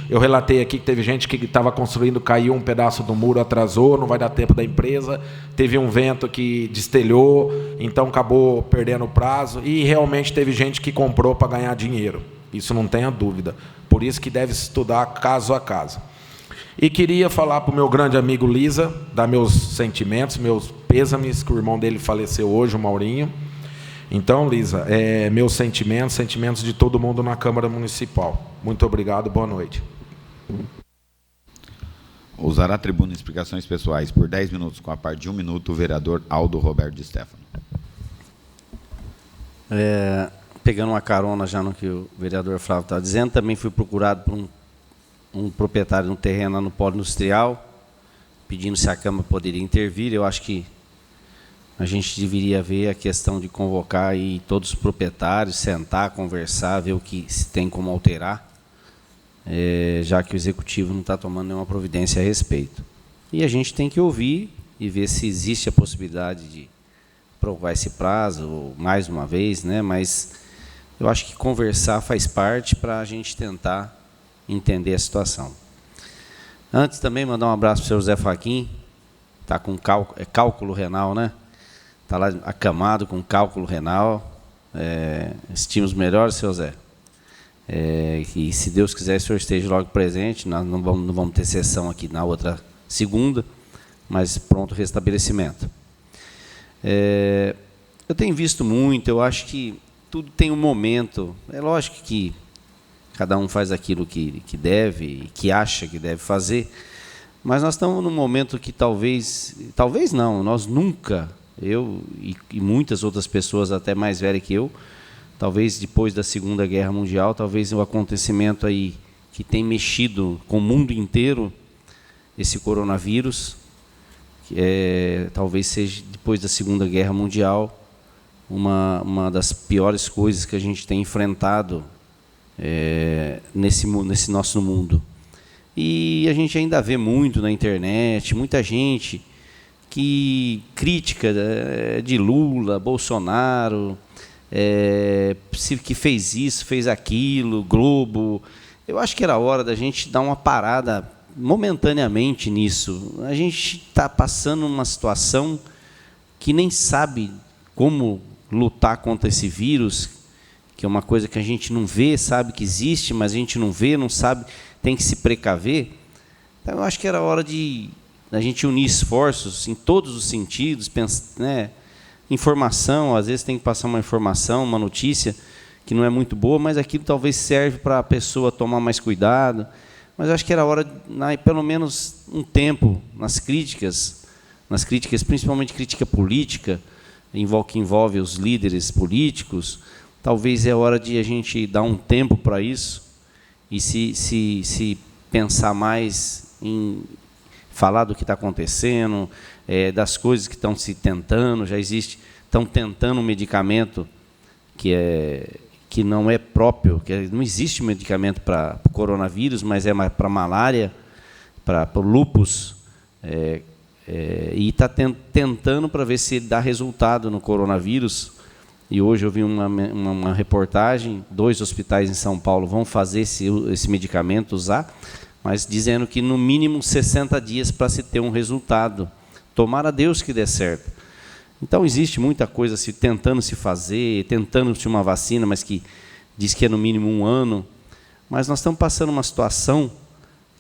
Eu relatei aqui que teve gente que estava construindo, caiu um pedaço do muro, atrasou, não vai dar tempo da empresa. Teve um vento que destelhou, então acabou perdendo o prazo. E realmente teve gente que comprou para ganhar dinheiro. Isso não tenha dúvida. Por isso que deve se estudar caso a caso. E queria falar para o meu grande amigo Lisa, dar meus sentimentos, meus pêsames, que o irmão dele faleceu hoje, o Maurinho. Então, Lisa, meus sentimentos de todo mundo na Câmara Municipal. Muito obrigado, boa noite. Usará a tribuna em explicações pessoais por 10 minutos, com a parte de 1 minuto, o vereador Aldo Roberto de Stefano. Pegando uma carona já no que o vereador Flávio está dizendo, também fui procurado por um proprietário de um terreno lá no polo industrial, pedindo se a Câmara poderia intervir. Eu acho que a gente deveria ver a questão de convocar aí todos os proprietários, sentar, conversar, ver o que se tem como alterar, já que o Executivo não está tomando nenhuma providência a respeito. E a gente tem que ouvir e ver se existe a possibilidade de prorrogar esse prazo, mais uma vez, né? Mas eu acho que conversar faz parte para a gente tentar entender a situação. Antes também mandar um abraço para o seu José Faquim, está com cálculo renal, né? Está lá acamado com cálculo renal. Estima os melhores, seu Zé. E se Deus quiser, o senhor esteja logo presente. Nós não vamos ter sessão aqui na outra segunda, mas pronto restabelecimento. Eu tenho visto muito, eu acho que tudo tem um momento. É lógico que cada um faz aquilo que deve, que acha que deve fazer, Mas nós estamos num momento que talvez não, nós nunca, eu e muitas outras pessoas até mais velhas que eu, talvez depois da Segunda Guerra Mundial, talvez o acontecimento aí que tem mexido com o mundo inteiro, esse coronavírus, talvez seja, depois da Segunda Guerra Mundial, uma das piores coisas que a gente tem enfrentado nesse nosso mundo. E a gente ainda vê muito na internet, muita gente que crítica de Lula, Bolsonaro, que fez isso, fez aquilo, Globo. Eu acho que era hora da gente dar uma parada momentaneamente nisso. A gente está passando uma situação que nem sabe como lutar contra esse vírus, que é uma coisa que a gente não vê, sabe que existe, mas a gente não vê, não sabe, tem que se precaver. Então, eu acho que era hora de a gente unir esforços em todos os sentidos, né? Informação, às vezes tem que passar uma informação, uma notícia que não é muito boa, mas aquilo talvez serve para a pessoa tomar mais cuidado. Mas eu acho que era hora, pelo menos um tempo, nas críticas, principalmente crítica política, que envolve os líderes políticos, talvez é hora de a gente dar um tempo para isso e se pensar mais em falar do que está acontecendo, das coisas que estão se tentando, estão tentando um medicamento que não é próprio, não existe medicamento para o coronavírus, mas é para malária, para o lúpus, e está tentando para ver se ele dá resultado no coronavírus. E hoje eu vi uma reportagem, 2 hospitais em São Paulo vão fazer esse medicamento, usar, mas dizendo que no mínimo 60 dias para se ter um resultado. Tomara a Deus que dê certo. Então existe muita coisa tentando se fazer, tentando-se uma vacina, mas que diz que é no mínimo 1 ano. Mas nós estamos passando uma situação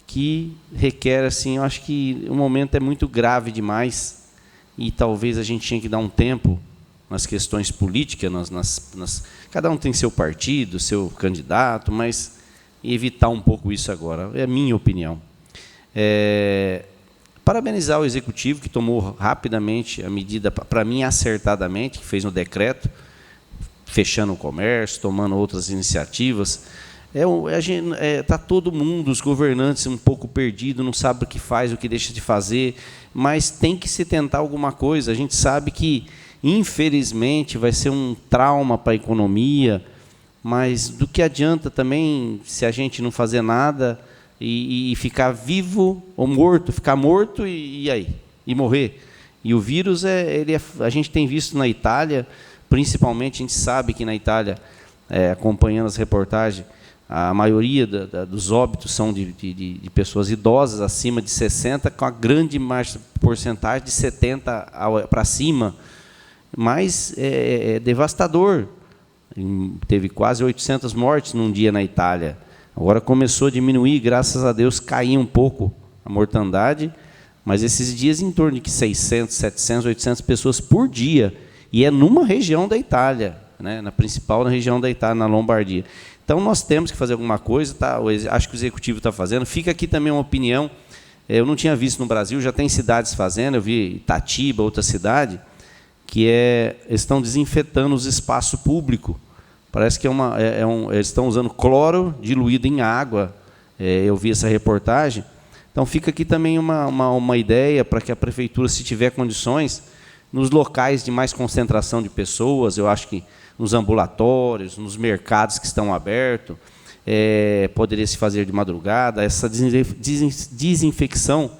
que requer, assim, eu acho que o momento é muito grave demais e talvez a gente tinha que dar um tempo nas questões políticas, cada um tem seu partido, seu candidato, mas evitar um pouco isso agora, é a minha opinião. Parabenizar o Executivo, que tomou rapidamente a medida, para mim, acertadamente, que fez no decreto, fechando o comércio, tomando outras iniciativas. Está todo mundo, os governantes, um pouco perdido, não sabe o que faz, o que deixa de fazer, mas tem que se tentar alguma coisa. A gente sabe que, infelizmente, vai ser um trauma para a economia, mas do que adianta também, se a gente não fazer nada e ficar vivo ou morto, ficar morto e aí? E morrer. E o vírus, a gente tem visto na Itália, principalmente, a gente sabe que na Itália, acompanhando as reportagens, a maioria dos óbitos são de pessoas idosas, acima de 60, com a grande porcentagem de 70 para cima. Mas é devastador. Teve quase 800 mortes num dia na Itália. Agora começou a diminuir, graças a Deus, cair um pouco a mortandade, mas esses dias em torno de 600, 700, 800 pessoas por dia, e é numa região da Itália, né, na região da Itália, na Lombardia. Então, nós temos que fazer alguma coisa, tá? Acho que o Executivo está fazendo. Fica aqui também uma opinião, eu não tinha visto no Brasil, já tem cidades fazendo, eu vi Itatiba, outra cidade, que estão desinfetando os espaços públicos. Parece que eles estão usando cloro diluído em água. Eu vi essa reportagem. Então, fica aqui também uma ideia para que a Prefeitura, se tiver condições, nos locais de mais concentração de pessoas, eu acho que nos ambulatórios, nos mercados que estão abertos, poderia se fazer de madrugada. Essa desinfecção,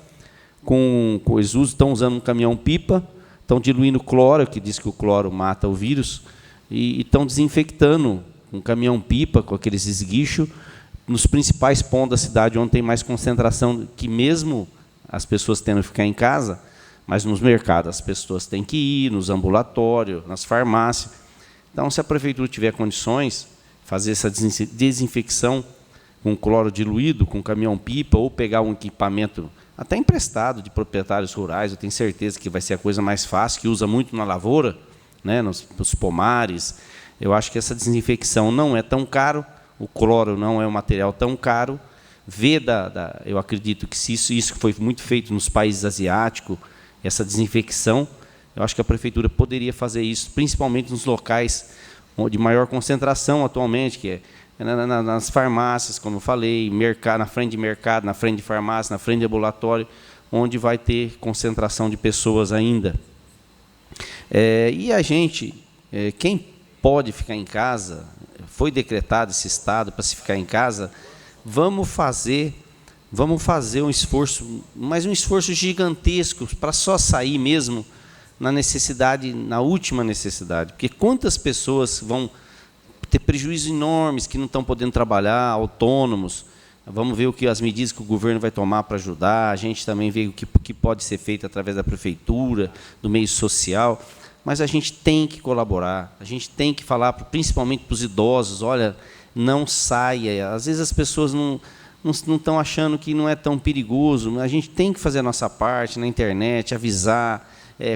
eles estão usando um caminhão-pipa, estão diluindo cloro, que diz que o cloro mata o vírus, e estão desinfectando um caminhão-pipa com aqueles esguichos nos principais pontos da cidade, onde tem mais concentração, que mesmo as pessoas tendo que ficar em casa, mas nos mercados as pessoas têm que ir, nos ambulatórios, nas farmácias. Então, se a Prefeitura tiver condições, fazer essa desinfecção com cloro diluído, com caminhão-pipa, ou pegar um equipamento até emprestado de proprietários rurais, eu tenho certeza que vai ser a coisa mais fácil, que usa muito na lavoura, né, nos pomares. Eu acho que essa desinfecção não é tão caro, o cloro não é um material tão caro, ver eu acredito que se isso foi muito feito nos países asiáticos, essa desinfecção, eu acho que a prefeitura poderia fazer isso, principalmente nos locais de maior concentração atualmente, que é nas farmácias, como eu falei, na frente de mercado, na frente de farmácia, na frente de ambulatório, onde vai ter concentração de pessoas ainda. E a gente, quem pode ficar em casa, foi decretado esse estado para se ficar em casa, vamos fazer um esforço, mas um esforço gigantesco para só sair mesmo na necessidade, na última necessidade, porque quantas pessoas vão ter prejuízos enormes que não estão podendo trabalhar, autônomos. Vamos ver as medidas que o governo vai tomar para ajudar, a gente também vê o que pode ser feito através da prefeitura, do meio social, mas a gente tem que colaborar, a gente tem que falar, principalmente para os idosos, olha, não saia, às vezes as pessoas não estão achando que não é tão perigoso, a gente tem que fazer a nossa parte na internet, avisar,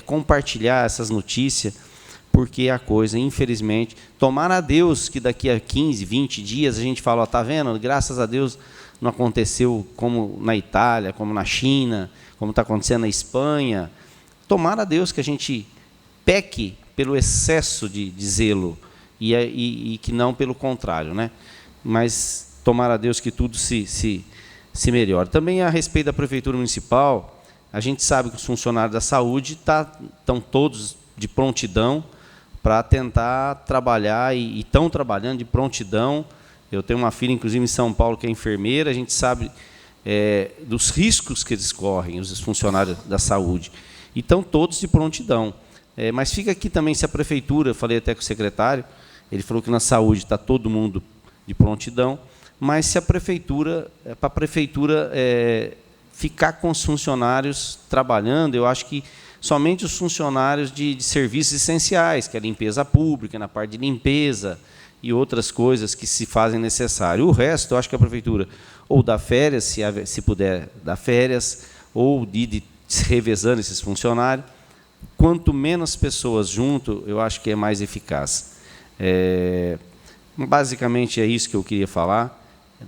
compartilhar essas notícias, porque a coisa, infelizmente, tomara a Deus que daqui a 15, 20 dias a gente fala, está vendo, graças a Deus não aconteceu como na Itália, como na China, como está acontecendo na Espanha. Tomara a Deus que a gente peque pelo excesso de zelo e que não pelo contrário, né? Mas tomara a Deus que tudo se melhore. Também a respeito da Prefeitura Municipal, a gente sabe que os funcionários da saúde estão todos de prontidão para tentar trabalhar e estão trabalhando de prontidão. Eu tenho uma filha, inclusive, em São Paulo, que é enfermeira, a gente sabe dos riscos que eles correm, os funcionários da saúde. E estão todos de prontidão. Mas fica aqui também, se a prefeitura, falei até com o secretário, ele falou que na saúde está todo mundo de prontidão, mas se para a prefeitura ficar com os funcionários trabalhando, eu acho que somente os funcionários de serviços essenciais, que é a limpeza pública, na parte de limpeza e outras coisas que se fazem necessário. O resto, eu acho que a prefeitura ou dá férias, se puder dar férias, ou de se revezando esses funcionários. Quanto menos pessoas junto, eu acho que é mais eficaz. Basicamente, é isso que eu queria falar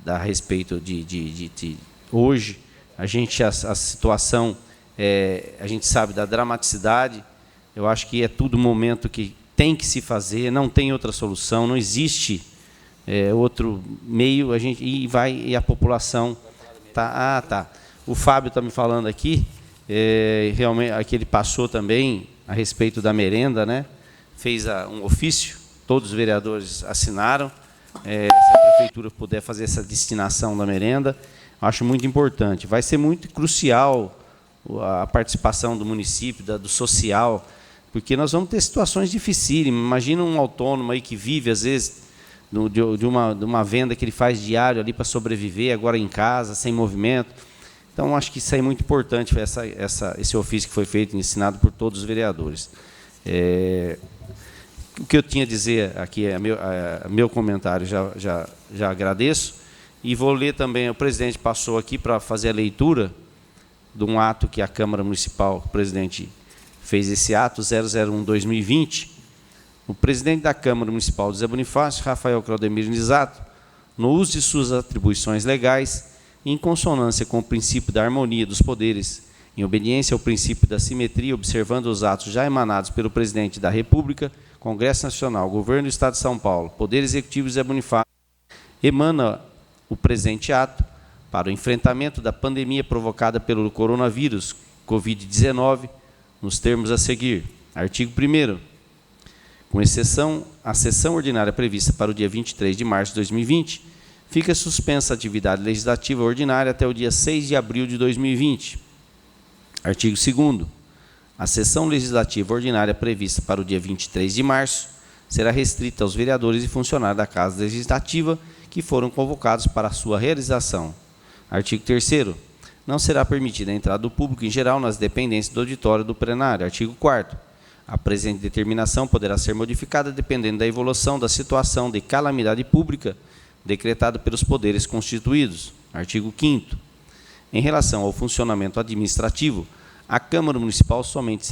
a respeito de hoje. A situação, a gente sabe da dramaticidade, eu acho que é tudo momento que tem que se fazer, não tem outra solução, não existe outro meio, e a população tá. O Fábio está me falando aqui, realmente aqui ele passou também a respeito da merenda, né? Fez um ofício, todos os vereadores assinaram. Se a prefeitura puder fazer essa destinação da merenda, acho muito importante. Vai ser muito crucial a participação do município, do social, porque nós vamos ter situações dificílimas. Imagina um autônomo aí que vive, às vezes, de uma venda que ele faz diário ali para sobreviver, agora em casa, sem movimento. Então, acho que isso é muito importante, esse ofício que foi feito e ensinado por todos os vereadores. O que eu tinha a dizer aqui meu comentário, já agradeço. E vou ler também, o presidente passou aqui para fazer a leitura de um ato que a Câmara Municipal, o presidente fez esse ato, 001-2020. O presidente da Câmara Municipal de José Bonifácio, Rafael Claudemiro Nisato, no uso de suas atribuições legais, em consonância com o princípio da harmonia dos poderes, em obediência ao princípio da simetria, observando os atos já emanados pelo presidente da República, Congresso Nacional, Governo do Estado de São Paulo, Poder Executivo de José Bonifácio, emana o presente ato para o enfrentamento da pandemia provocada pelo coronavírus, Covid-19, nos termos a seguir. Artigo 1º. Com exceção à sessão ordinária prevista para o dia 23 de março de 2020, fica suspensa a atividade legislativa ordinária até o dia 6 de abril de 2020. Artigo 2º. A sessão legislativa ordinária prevista para o dia 23 de março será restrita aos vereadores e funcionários da Casa Legislativa que foram convocados para a sua realização. Artigo 3º. Não será permitida a entrada do público em geral nas dependências do auditório do plenário. Artigo 4º. A presente determinação poderá ser modificada dependendo da evolução da situação de calamidade pública decretada pelos poderes constituídos. Artigo 5º. Em relação ao funcionamento administrativo, a Câmara Municipal somente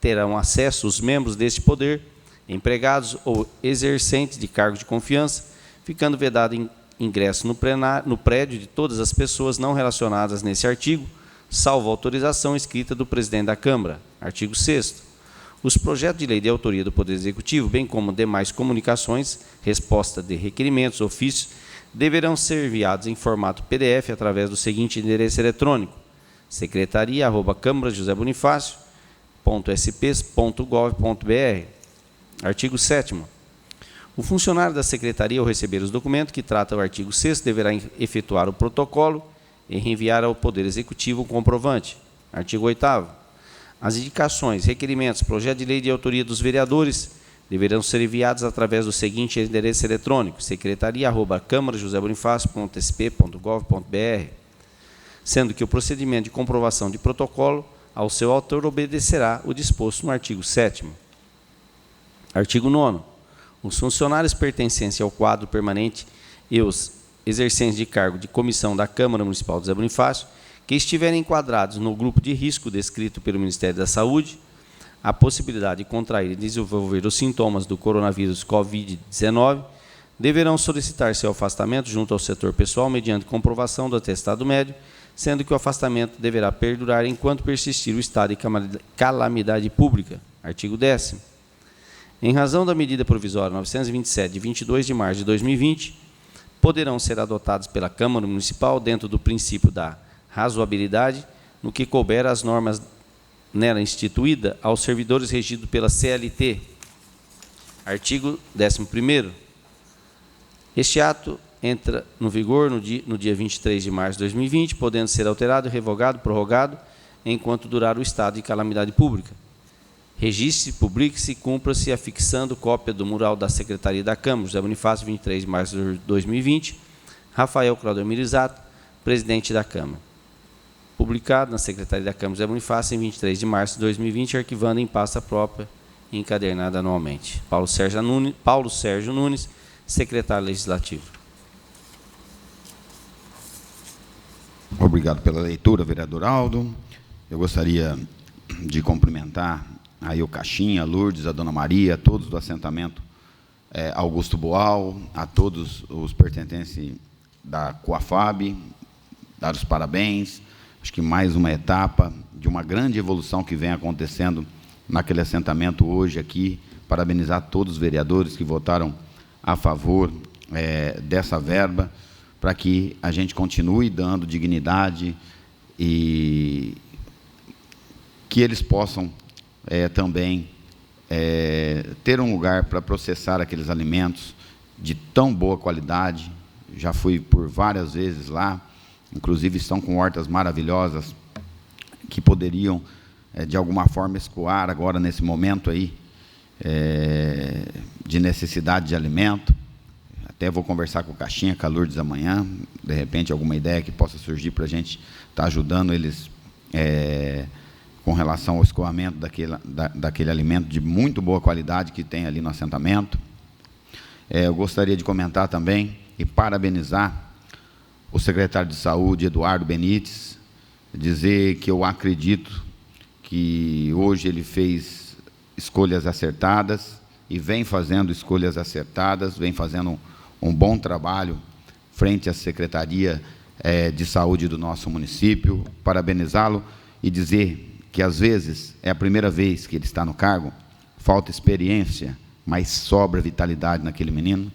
terão acesso os membros deste poder, empregados ou exercentes de cargos de confiança, ficando vedado ingresso no prédio de todas as pessoas não relacionadas nesse artigo, salvo autorização escrita do presidente da Câmara. Artigo 6º. Os projetos de lei de autoria do Poder Executivo, bem como demais comunicações, resposta de requerimentos, ofícios, deverão ser enviados em formato PDF através do seguinte endereço eletrônico: secretaria@câmarajosebonifacio.sp.gov.br. Artigo 7º. O funcionário da Secretaria, ao receber os documentos que trata o artigo 6º, deverá efetuar o protocolo e reenviar ao Poder Executivo o comprovante. Artigo 8º. As indicações, requerimentos, projeto de lei de autoria dos vereadores deverão ser enviados através do seguinte endereço eletrônico: secretaria@câmarajosebonifacio.sp.gov.br, sendo que o procedimento de comprovação de protocolo ao seu autor obedecerá o disposto no artigo 7º. Artigo 9º. Os funcionários pertencentes ao quadro permanente e os exercentes de cargo de comissão da Câmara Municipal de José Bonifácio, que estiverem enquadrados no grupo de risco descrito pelo Ministério da Saúde, a possibilidade de contrair e desenvolver os sintomas do coronavírus Covid-19, deverão solicitar seu afastamento junto ao setor pessoal mediante comprovação do atestado médico, sendo que o afastamento deverá perdurar enquanto persistir o estado de calamidade pública. Artigo 10º. Em razão da medida provisória 927, de 22 de março de 2020, poderão ser adotados pela Câmara Municipal dentro do princípio da razoabilidade, no que couber as normas nela instituída aos servidores regidos pela CLT. Artigo 11º. Este ato entra no vigor no dia 23 de março de 2020, podendo ser alterado, revogado, prorrogado, enquanto durar o estado de calamidade pública. Registre, publique-se e cumpra-se afixando cópia do mural da Secretaria da Câmara, José Bonifácio, 23 de março de 2020, Rafael Claudemir Isato, presidente da Câmara. Publicado na Secretaria da Câmara, José Bonifácio, em 23 de março de 2020, arquivando em pasta própria e encadernada anualmente. Paulo Sérgio Nunes, secretário legislativo. Obrigado pela leitura, vereador Aldo. Eu gostaria de cumprimentar aí o Caixinha, a Lourdes, a Dona Maria, a todos do assentamento Augusto Boal, a todos os pertencentes da Coafab, dar os parabéns. Acho que mais uma etapa de uma grande evolução que vem acontecendo naquele assentamento hoje aqui. Parabenizar todos os vereadores que votaram a favor dessa verba, para que a gente continue dando dignidade e que eles possam também ter um lugar para processar aqueles alimentos de tão boa qualidade. Já fui por várias vezes lá, inclusive estão com hortas maravilhosas que poderiam, de alguma forma, escoar agora nesse momento aí de necessidade de alimento. Até vou conversar com o Caixinha, com a Lourdes amanhã, de repente alguma ideia que possa surgir para a gente estar ajudando eles com relação ao escoamento daquele alimento de muito boa qualidade que tem ali no assentamento. Eu gostaria de comentar também e parabenizar o secretário de Saúde, Eduardo Benites, dizer que eu acredito que hoje ele fez escolhas acertadas e vem fazendo escolhas acertadas, vem fazendo um bom trabalho frente à Secretaria de Saúde do nosso município. Parabenizá-lo e dizer que, às vezes, é a primeira vez que ele está no cargo, falta experiência, mas sobra vitalidade naquele menino.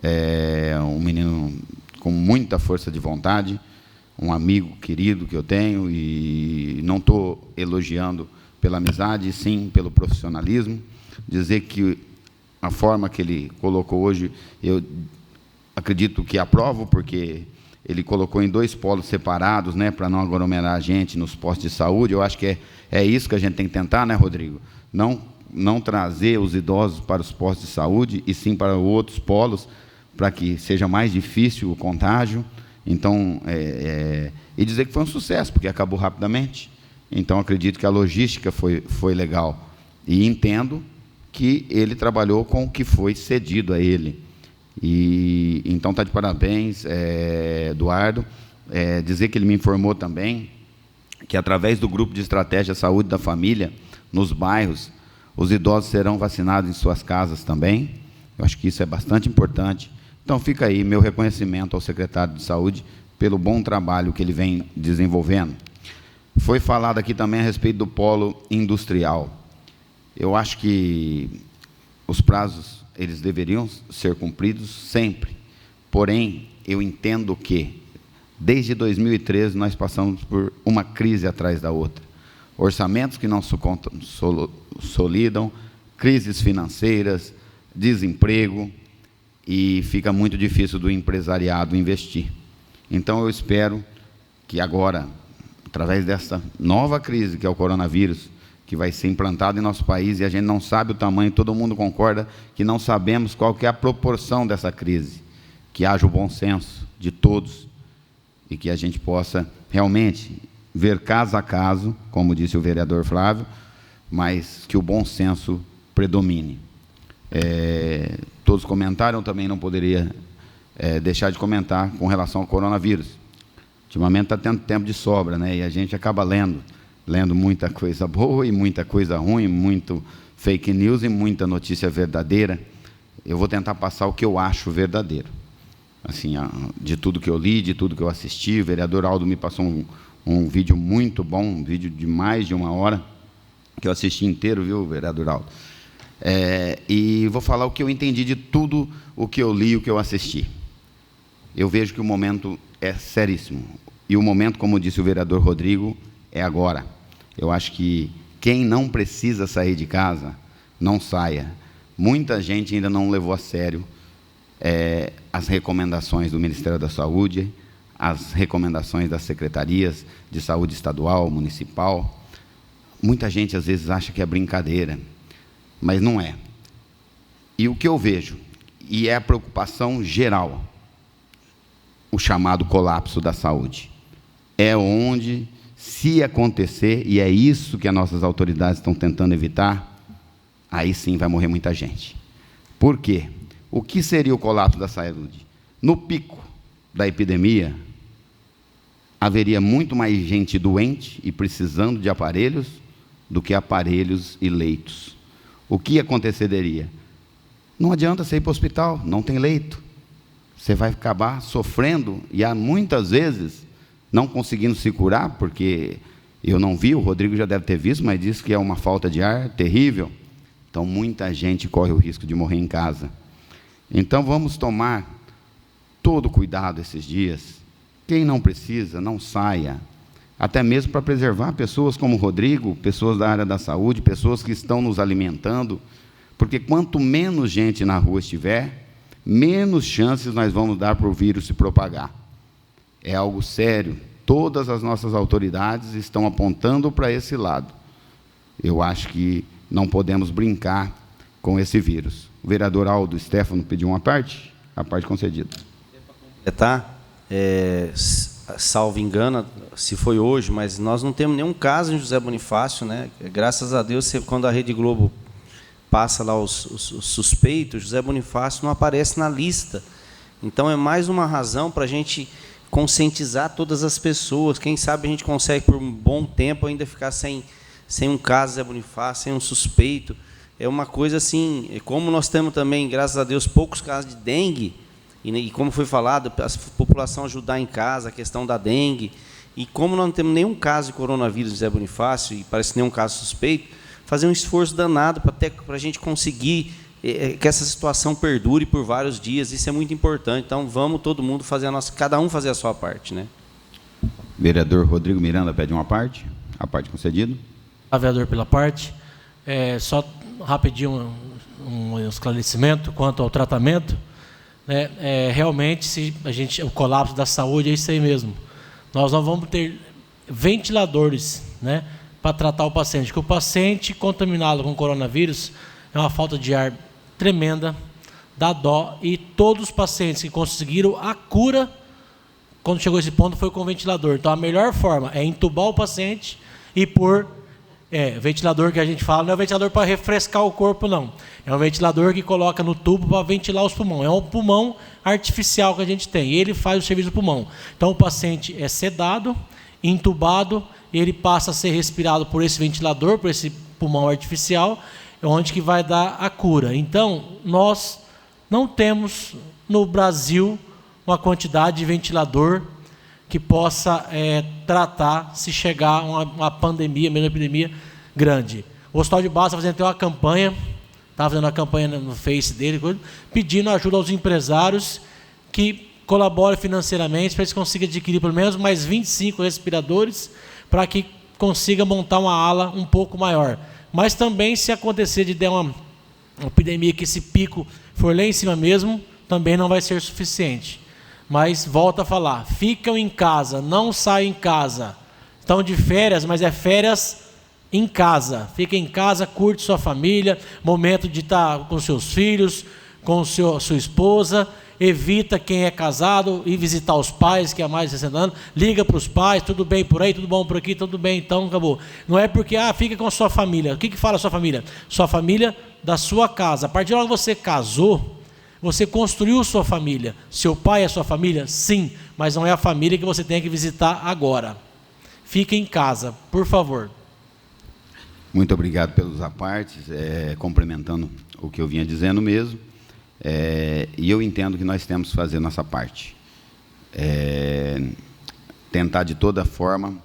É um menino com muita força de vontade, um amigo querido que eu tenho, e não estou elogiando pela amizade, sim pelo profissionalismo. Dizer que a forma que ele colocou hoje, eu acredito que aprovo, porque ele colocou em 2 polos separados, né, para não aglomerar a gente nos postos de saúde. Eu acho que é isso que a gente tem que tentar, né, Rodrigo? Não trazer os idosos para os postos de saúde, e sim para outros polos, para que seja mais difícil o contágio. Então, e dizer que foi um sucesso, porque acabou rapidamente. Então, acredito que a logística foi legal. E entendo que ele trabalhou com o que foi cedido a ele. E então está de parabéns, Eduardo. Dizer que ele me informou também que, através do grupo de estratégia Saúde da Família, nos bairros, os idosos serão vacinados em suas casas também. Eu acho que isso é bastante importante, Então fica aí meu reconhecimento ao secretário de Saúde pelo bom trabalho que ele vem desenvolvendo. Foi falado aqui também a respeito do polo industrial. Eu acho que os prazos, eles deveriam ser cumpridos sempre. Porém, eu entendo que, desde 2013, nós passamos por uma crise atrás da outra. Orçamentos que não se consolidam, crises financeiras, desemprego, e fica muito difícil do empresariado investir. Então, eu espero que agora, através dessa nova crise, que é o coronavírus, que vai ser implantado em nosso país, e a gente não sabe o tamanho, todo mundo concorda que não sabemos qual que é a proporção dessa crise, que haja o bom senso de todos, e que a gente possa realmente ver caso a caso, como disse o vereador Flávio, mas que o bom senso predomine. Todos comentaram, também não poderia deixar de comentar com relação ao coronavírus. Ultimamente está tendo tempo de sobra, né? E a gente acaba lendo muita coisa boa e muita coisa ruim, muito fake news e muita notícia verdadeira. Eu vou tentar passar o que eu acho verdadeiro. Assim, de tudo que eu li, de tudo que eu assisti, o vereador Aldo me passou um vídeo muito bom, um vídeo de mais de 1 hora, que eu assisti inteiro, viu, vereador Aldo? E vou falar o que eu entendi de tudo o que eu li e o que eu assisti. Eu vejo que o momento é seríssimo. E o momento, como disse o vereador Rodrigo, é agora. Eu acho que quem não precisa sair de casa, não saia. Muita gente ainda não levou a sério as recomendações do Ministério da Saúde, as recomendações das secretarias de saúde estadual, municipal. Muita gente, às vezes, acha que é brincadeira, mas não é. E o que eu vejo, e é a preocupação geral, o chamado colapso da saúde, é onde, se acontecer, e é isso que as nossas autoridades estão tentando evitar, aí sim vai morrer muita gente. Por quê? O que seria o colapso da saúde? No pico da epidemia, haveria muito mais gente doente e precisando de aparelhos do que aparelhos e leitos. O que aconteceria? Não adianta você ir para o hospital, não tem leito. Você vai acabar sofrendo e, muitas vezes, não conseguindo se curar, porque eu não vi, o Rodrigo já deve ter visto, mas disse que é uma falta de ar terrível. Então, muita gente corre o risco de morrer em casa. Então, vamos tomar todo cuidado esses dias. Quem não precisa, não saia. Até mesmo para preservar pessoas como o Rodrigo, pessoas da área da saúde, pessoas que estão nos alimentando, porque quanto menos gente na rua estiver, menos chances nós vamos dar para o vírus se propagar. É algo sério. Todas as nossas autoridades estão apontando para esse lado. Eu acho que não podemos brincar com esse vírus. O vereador Aldo Stefano pediu uma parte, a parte concedida. Salvo engano, se foi hoje, mas nós não temos nenhum caso em José Bonifácio, né? Graças a Deus, quando a Rede Globo passa lá os suspeitos, José Bonifácio não aparece na lista. Então, é mais uma razão para a gente conscientizar todas as pessoas. Quem sabe a gente consegue, por um bom tempo, ainda ficar sem um caso José Bonifácio, sem um suspeito. É uma coisa assim, como nós temos também, graças a Deus, poucos casos de dengue, e como foi falado, a população ajudar em casa, a questão da dengue, e como nós não temos nenhum caso de coronavírus José Bonifácio, e parece nenhum caso suspeito, fazer um esforço danado para a gente conseguir que essa situação perdure por vários dias. Isso é muito importante. Então, vamos todo mundo fazer cada um fazer a sua parte, né? Vereador Rodrigo Miranda pede uma parte, a parte concedida. Vereador, pela parte. Só rapidinho um esclarecimento quanto ao tratamento. Realmente, o colapso da saúde é isso aí mesmo. Nós não vamos ter ventiladores, né, para tratar o paciente, porque o paciente contaminado com coronavírus é uma falta de ar tremenda, dá dó, e todos os pacientes que conseguiram a cura, quando chegou a esse ponto, foi com ventilador. Então, a melhor forma é entubar o paciente e pôr ventilador, que a gente fala, não é um ventilador para refrescar o corpo, não. É um ventilador que coloca no tubo para ventilar os pulmões. É um pulmão artificial que a gente tem, e ele faz o serviço do pulmão. Então, o paciente é sedado, entubado, e ele passa a ser respirado por esse ventilador, por esse pulmão artificial, onde que vai dar a cura. Então, nós não temos no Brasil uma quantidade de ventilador que possa tratar se chegar uma pandemia, mesmo uma epidemia grande. O Hospital de Barros está fazendo até uma campanha, estava fazendo uma campanha no Face dele, pedindo ajuda aos empresários que colaborem financeiramente para eles conseguirem adquirir pelo menos mais 25 respiradores para que consiga montar uma ala um pouco maior. Mas também, se acontecer de der uma epidemia que esse pico for lá em cima mesmo, também não vai ser suficiente. Mas, volto a falar, ficam em casa, não saiam em casa. Estão de férias, mas é férias em casa. Fica em casa, curte sua família, momento de estar com seus filhos, com sua esposa. Evita quem é casado ir visitar os pais, que há mais de 60 anos. Liga para os pais, tudo bem por aí, tudo bom por aqui, tudo bem, então acabou. Não é porque, fica com a sua família. O que fala a sua família? Sua família da sua casa. A partir de hora que você casou, você construiu sua família. Seu pai é sua família? Sim, mas não é a família que você tem que visitar agora. Fique em casa, por favor. Muito obrigado pelos apartes, complementando o que eu vinha dizendo mesmo. E eu entendo que nós temos que fazer nossa parte. Tentar de toda forma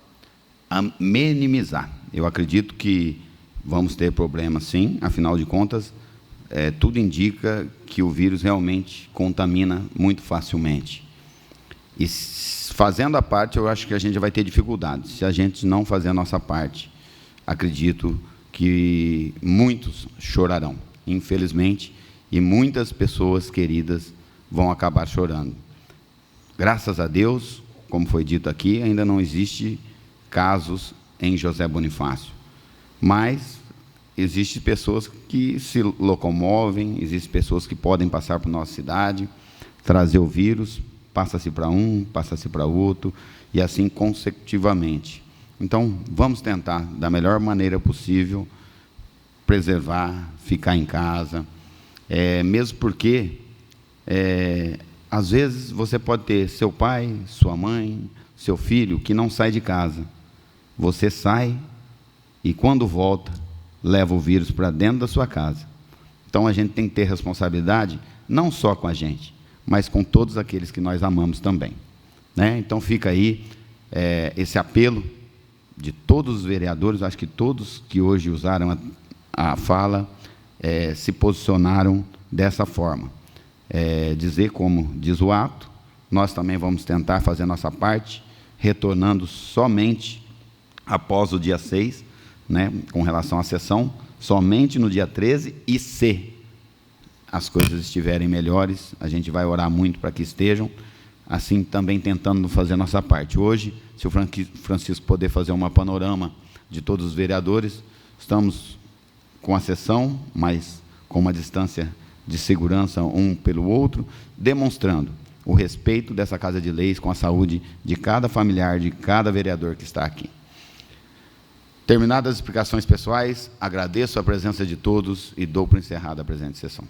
minimizar. Eu acredito que vamos ter problemas sim, afinal de contas, tudo indica que o vírus realmente contamina muito facilmente. E fazendo a parte, eu acho que a gente vai ter dificuldades. Se a gente não fazer a nossa parte, acredito que muitos chorarão, infelizmente, e muitas pessoas queridas vão acabar chorando. Graças a Deus, como foi dito aqui, ainda não existe casos em José Bonifácio, mas existem pessoas que se locomovem, existem pessoas que podem passar por nossa cidade, trazer o vírus, passa-se para um, passa-se para outro, e assim consecutivamente. Então, vamos tentar, da melhor maneira possível, preservar, ficar em casa, mesmo porque, às vezes, você pode ter seu pai, sua mãe, seu filho, que não sai de casa. Você sai e, quando volta, leva o vírus para dentro da sua casa. Então, a gente tem que ter responsabilidade, não só com a gente, mas com todos aqueles que nós amamos também. Então, fica aí esse apelo de todos os vereadores, acho que todos que hoje usaram a fala, se posicionaram dessa forma. Dizer como diz o ato, nós também vamos tentar fazer nossa parte, retornando somente após o dia 6, com relação à sessão, somente no dia 13, e se as coisas estiverem melhores, a gente vai orar muito para que estejam, assim também tentando fazer nossa parte. Hoje, se o Francisco poder fazer uma panorama de todos os vereadores, estamos com a sessão, mas com uma distância de segurança um pelo outro, demonstrando o respeito dessa Casa de Leis com a saúde de cada familiar, de cada vereador que está aqui. Terminadas as explicações pessoais, agradeço a presença de todos e dou por encerrada a presente sessão.